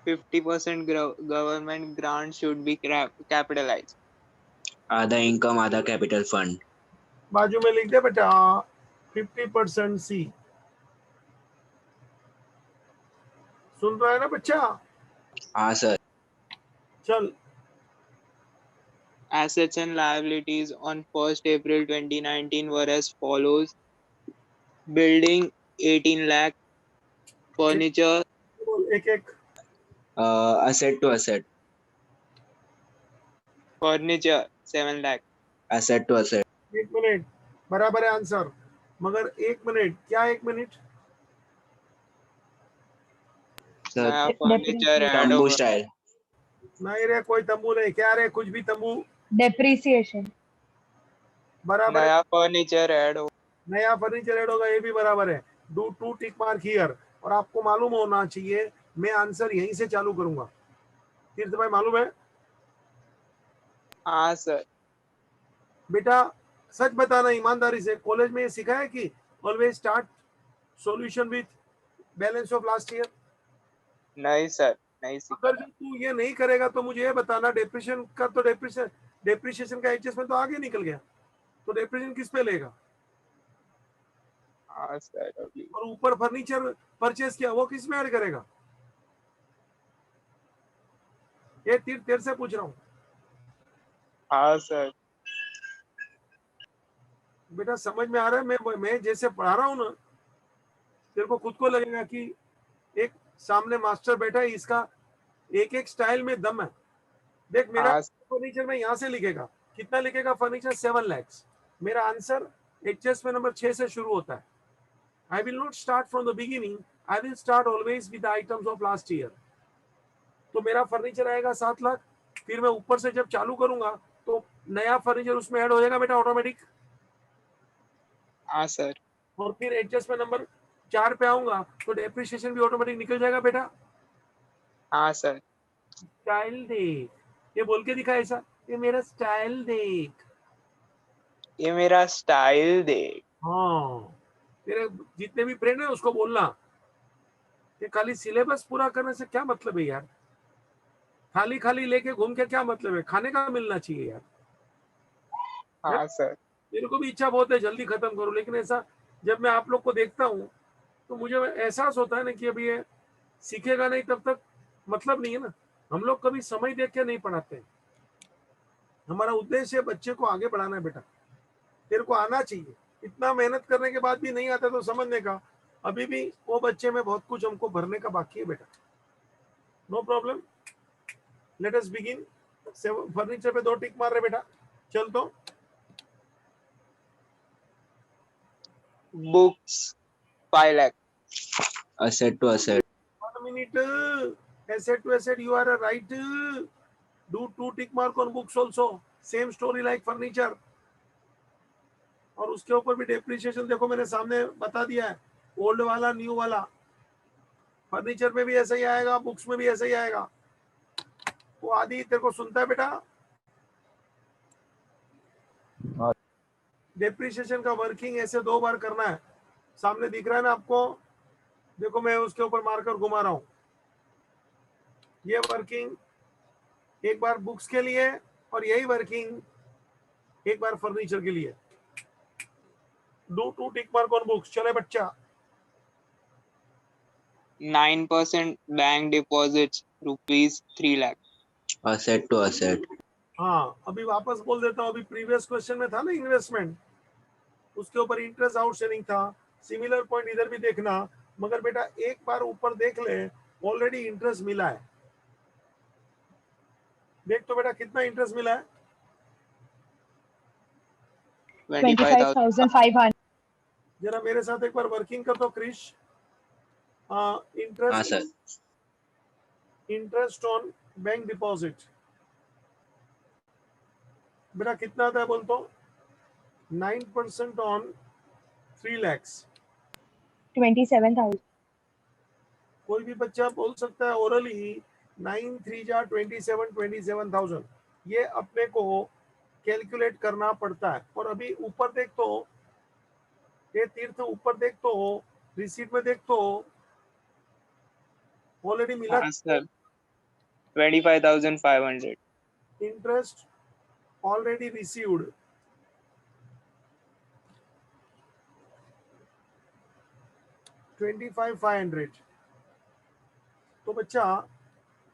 S6: 50% government grant should be capitalized.
S11: आधा इनकम आधा कैपिटल फंड।
S1: बाजू में लिख दे बेटा 50% सी। सुन रहा है ना बच्चा?
S11: हाँ सर।
S1: चल,
S6: Assets and liabilities on 1st April 2019 were as follows: building 18 lakh, furniture
S1: एक एक
S11: asset to asset.
S6: furniture 7 lakh,
S11: asset to asset.
S1: 1 minute, बराबर है आंसर। मगर 1 मिनट, क्या 1 मिनट?
S11: सर
S6: नया फर्नीचर ऐड
S11: तंबू
S6: होगा।
S11: स्टाइल।
S1: नहीं रे, कोई तंबू नहीं, क्या रे, कुछ भी तंबू
S8: Depreciation.
S1: बराबर है।
S6: नया फर्नीचर ऐड होगा।
S1: नया फर्नीचर ऐड होगा, ये भी बराबर है। Do 2 tick mark here. और आपको मालूम होना चाहिए, मैं आंसर यहीं से चालू करूंगा। तीर्थ भाई मालूम है?
S6: हाँ सर।
S1: बेटा सच बताना ईमानदारी से, कॉलेज में ये सिखाया है कि always start solution with balance of last year?
S6: नहीं सर, नहीं सीखा।
S1: अगर तू ये नहीं करेगा तो मुझे ये बताना, डेप्रिशिएशन का तो डेप्रिशिएशन का एडजस्टमेंट तो आगे निकल गया, तो डेप्रिशिएशन किस पे लेगा?
S6: हाँ सर अभी।
S1: और ऊपर फर्नीचर परचेज किया, वो किस में ऐड करेगा? ये तेरे से पूछ रहा हूँ
S6: हाँ सर।
S1: बेटा, समझ में आ रहा है? मैं जैसे पढ़ा रहा हूँ ना, तेरे को खुद को लगेगा कि एक सामने मास्टर बैठा है, इसका एक एक स्टाइल में दम है। देख मेरा
S6: हाँ
S1: फर्नीचर में यहाँ से लिखेगा, कितना लिखेगा फर्नीचर? 7 लाख। मेरा आंसर एडजस्टमेंट नंबर 6 से शुरू होता है। I will not start from the beginning, I will start always with the items of last year. तो मेरा फर्नीचर आएगा 7 लाख, फिर मैं ऊपर से जब चालू करूंगा तो नया फर्नीचर उसमें ऐड हो जाएगा बेटा ऑटोमेटिक।
S6: हाँ सर।
S1: और फिर एडजस्टमेंट नंबर 4 पे आऊंगा तो डेप्रिसिएशन भी ऑटोमेटिक निकल जाएगा बेटा।
S6: हाँ सर।
S1: स्टाइल देख, ये बोल के दिखा ऐसा, ये मेरा स्टाइल देख।
S6: ये मेरा स्टाइल देख।
S1: हाँ, तेरे जितने भी फ्रेंड है उसको बोलना कि खाली सिलेबस पूरा करने से क्या मतलब है यार, खाली खाली लेके घूम के क्या मतलब है, खाने का मिलना चाहिए यार।
S6: हाँ सर।
S1: मेरे को भी इच्छा बहुत है जल्दी खत्म करूं, लेकिन ऐसा जब मैं आप लोग को देखता हूँ तो मुझे एहसास होता है ना कि अभी ये सीखेगा नहीं तब तक मतलब नहीं है ना। हम लोग कभी समय देख के नहीं पढ़ाते, हमारा उद्देश्य बच्चे को आगे बढ़ाना है बेटा। तेरे को आना चाहिए, इतना मेहनत करने के बाद भी नहीं आता तो समझने का अभी भी वो बच्चे में बहुत कुछ हमको भरने का बाकी है बेटा। No problem, let us begin. Furniture पे 2 टिक मार रहे बेटा, चल तो।
S6: Books 5 lakh.
S11: Asset to asset.
S1: 1 minute, asset to asset, you are right. Do 2 tick mark on books also, same story like furniture। और उसके ऊपर भी डेप्रिसिएशन देखो मैंने सामने बता दिया है, ओल्ड वाला न्यू वाला। फर्नीचर में भी ऐसा ही आएगा, बुक्स में भी ऐसा ही आएगा। वो आदि तेरे को सुनता है बेटा? डेप्रिसिएशन का वर्किंग ऐसे 2 बार करना है, सामने दिख रहा है ना आपको? देखो मैं उसके ऊपर मार्कर घुमा रहा हूं, ये वर्किंग एक बार बुक्स के लिए और यही वर्किंग एक बार फर्नीचर के लिए। Do 2 tick mark on books. चले बच्चा।
S6: 9% bank deposits ₹3 lakh.
S11: Asset to asset.
S1: हाँ, अभी वापस बोल देता हूँ, अभी प्रीवियस क्वेश्चन में था ना इन्वेस्टमेंट, उसके ऊपर इंटरेस्ट आउटस्टैंडिंग था। सिमिलर पॉइंट इधर भी देखना, मगर बेटा एक बार ऊपर देख ले, ऑलरेडी इंटरेस्ट मिला है। देख तो बेटा कितना इंटरेस्ट मिला है?
S8: 25,500.
S1: जरा मेरे साथ एक बार वर्किंग कर दो क्रिश।
S11: हाँ
S1: interest
S11: sir.
S1: Interest on bank deposit बेटा कितना आता है बोल तो? 9% ऑन 3 लाख।
S8: 27,000.
S1: कोई भी बच्चा बोल सकता है ओरली 9 3 जा 27,000। ये अपने को कैलकुलेट करना पड़ता है। और अभी ऊपर देख तो, ये तीर्थ ऊपर देख तो, रिसीट में देख तो ऑलरेडी मिला।
S6: हाँ सर 25,500।
S1: Interest already received 25,500। तो बच्चा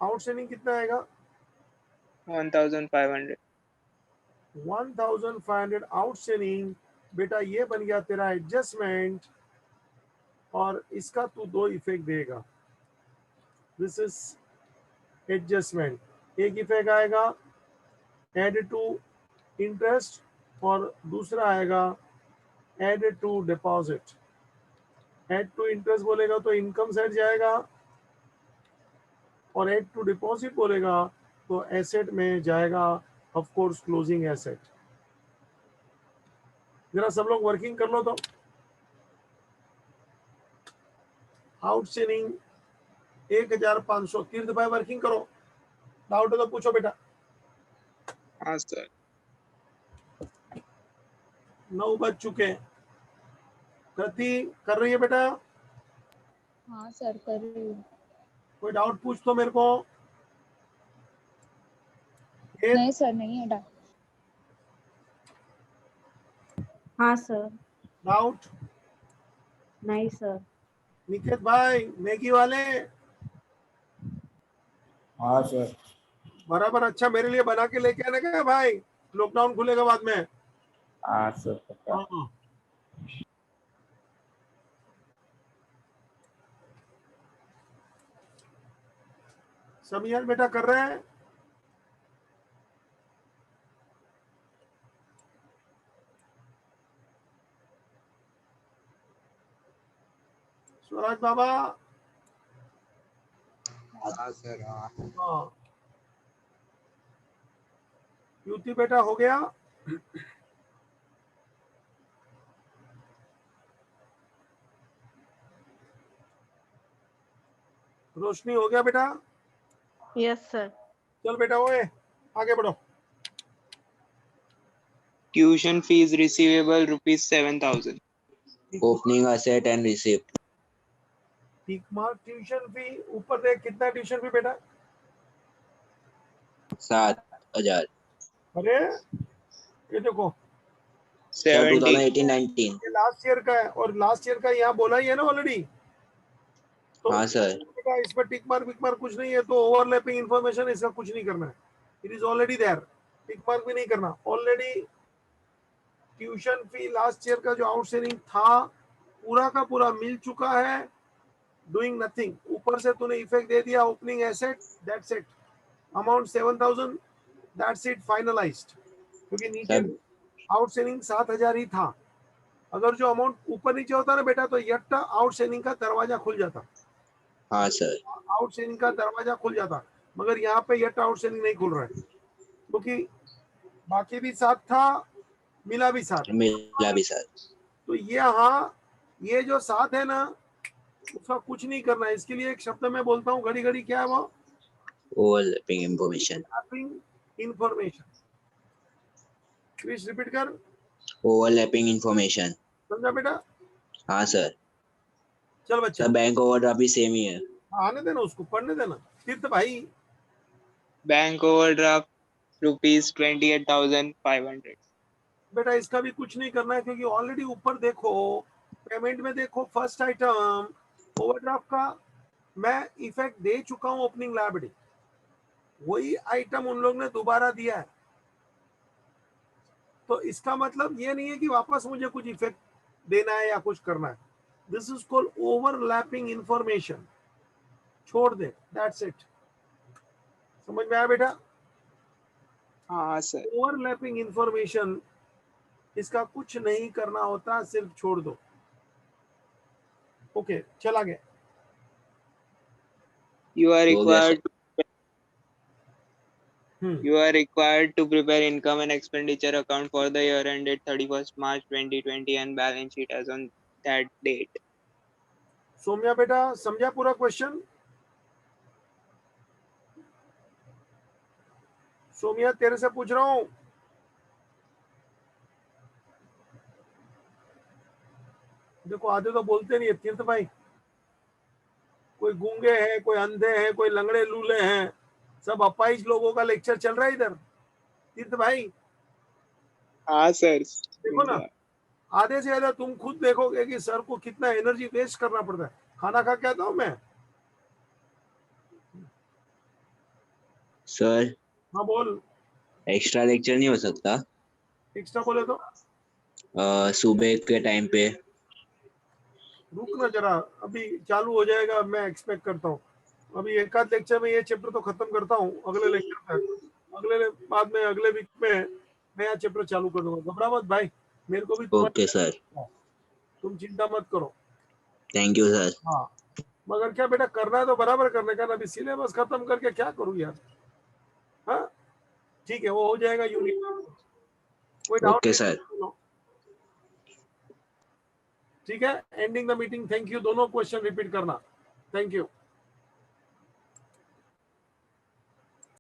S1: आउटस्टैंडिंग कितना आएगा?
S6: 1,500।
S1: 1,500 आउटस्टैंडिंग। बेटा ये बन गया तेरा एडजस्टमेंट, और इसका तू 2 इफेक्ट देगा। This is adjustment. एक इफेक्ट आएगा एड टू इंटरेस्ट, और दूसरा आएगा add to deposit, add to interest बोलेगा तो इनकम साइड जाएगा, और एड टू डिपॉजिट बोलेगा तो एसेट में जाएगा, ऑफ कोर्स क्लोजिंग एसेट। जरा सब लोग वर्किंग कर लो तो। आउटस्टैंडिंग 1500। तीर्थ भाई वर्किंग करो, डाउट है तो पूछो बेटा।
S6: हाँ सर।
S1: 9 बज चुके हैं। कृति कर रही है बेटा?
S4: हाँ सर कर रही हूँ।
S1: कोई डाउट पूछ तो मेरे को।
S4: नहीं सर नहीं है डाउट।
S8: हाँ सर।
S1: डाउट?
S8: नहीं सर।
S1: निकेत भाई मैगी वाले?
S14: हाँ सर।
S1: बराबर अच्छा मेरे लिए बना के लेके आने का भाई, लॉकडाउन खुलेगा बाद में।
S14: हाँ सर।
S1: हाँ। सब यार बेटा कर रहे हैं? स्वराज बाबा?
S13: हाँ सर।
S1: हाँ। युति बेटा हो गया? रोशनी हो गया बेटा?
S7: Yes sir.
S1: चल बेटा ओए आगे बढ़ो।
S6: Tuition fees receivable rupees 7,000.
S11: Opening asset and receipt.
S1: Tick mark tuition fee ऊपर देख कितना ट्यूशन फी बेटा?
S11: 7,000.
S1: अरे ये देखो
S11: सर
S6: 70.
S11: 2018-19.
S1: ये लास्ट ईयर का है, और लास्ट ईयर का यहाँ बोला ही है ना ऑलरेडी। तो
S11: हाँ सर।
S1: बेटा इसमें टिक मार्क विक मार्क कुछ नहीं है, तो ओवरलैपिंग इंफॉर्मेशन इसका कुछ नहीं करना है। It is already there, tick mark भी नहीं करना। Already tuition fee last year का जो आउटस्टैंडिंग था पूरा का पूरा मिल चुका है। डूइंग नथिंग, ऊपर से तूने इफेक्ट दे दिया opening asset, that's it. Amount 7,000, that's it, finalised. क्योंकि नीचे आउटस्टैंडिंग 7,000 ही था। अगर जो अमाउंट ऊपर नीचे होता ना बेटा तो यट्टा आउटस्टैंडिंग का दरवाजा खुल जाता।
S11: हाँ सर।
S1: आउटस्टैंडिंग का दरवाजा खुल जाता, मगर यहाँ पे यट्टा आउटस्टैंडिंग नहीं खुल रहा है, क्योंकि बाकी भी 7 था, मिला भी 7।
S11: मिला भी सर।
S1: तो ये हाँ, ये जो 7 है ना उसका कुछ नहीं करना है। इसके लिए एक शब्द मैं बोलता हूँ घड़ी घड़ी, क्या है वो?
S11: Overlapping information.
S1: Information. Please repeat कर।
S11: Overlapping information.
S1: समझा बेटा?
S11: हाँ सर।
S1: चल बच्चा।
S11: सर बैंक ओवरड्राफ्ट भी सेम ही है।
S1: आने देना उसको, पढ़ने देना। तीर्थ भाई?
S6: Bank overdraft rupees 28,500.
S1: बेटा इसका भी कुछ नहीं करना है, क्योंकि ऑलरेडी ऊपर देखो पेमेंट में देखो फर्स्ट आइटम ओवरड्राफ्ट का मैं इफेक्ट दे चुका हूं ओपनिंग लायबिलिटी, वही आइटम उन लोग ने दोबारा दिया है। तो इसका मतलब ये नहीं है कि वापस मुझे कुछ इफेक्ट देना है या कुछ करना है। This is called overlapping information. छोड़ दे, दैट्स इट। समझ में आया बेटा?
S6: हाँ सर।
S1: ओवरलैपिंग इंफॉर्मेशन, इसका कुछ नहीं करना होता, सिर्फ छोड़ दो। ओके चल आगे।
S6: You are
S11: हो गया
S6: required
S11: sir.
S6: You are required to prepare income and expenditure account for the year ended 31st March 2020 and balance sheet as on that date.
S1: Saumya बेटा समझा पूरा क्वेश्चन? सोम्या तेरे से पूछ रहा हूं। देखो आधे तो बोलते नहीं है तीर्थ भाई, कोई गूंगे हैं, कोई अंधे हैं, कोई लंगड़े लूले हैं, सब अपाइज लोगों का लेक्चर चल रहा है इधर। तीर्थ भाई
S6: हाँ सर।
S1: देखो ना, आधे से ज्यादा तुम खुद देखोगे कि सर को कितना एनर्जी वेस्ट करना पड़ता है। खाना खा के आता हूं मैं।
S11: सर
S1: हाँ बोल।
S11: एक्स्ट्रा लेक्चर नहीं हो सकता?
S1: एक्स्ट्रा बोले तो
S11: सुबह के टाइम पे।
S1: रुक ना जरा, अभी चालू हो जाएगा, मैं एक्सपेक्ट करता हूँ। अभी एक आध लेक्चर में ये चैप्टर तो खत्म करता हूँ, अगले लेक्चर तक, बाद में अगले वीक में नया चैप्टर चालू कर दूंगा। घबरा मत भाई, मेरे को भी
S11: ओके सर,
S1: तुम चिंता मत करो।
S11: Thank you sir.
S1: हाँ, मगर क्या बेटा करना है तो बराबर करने का ना, अभी सिलेबस खत्म करके क्या करूँ यार। हाँ ठीक है, वो हो जाएगा यूनिट। कोई डाउट
S11: ओके सर।
S1: ठीक है, ending the meeting. Thank you. दोनों क्वेश्चन रिपीट करना। Thank you.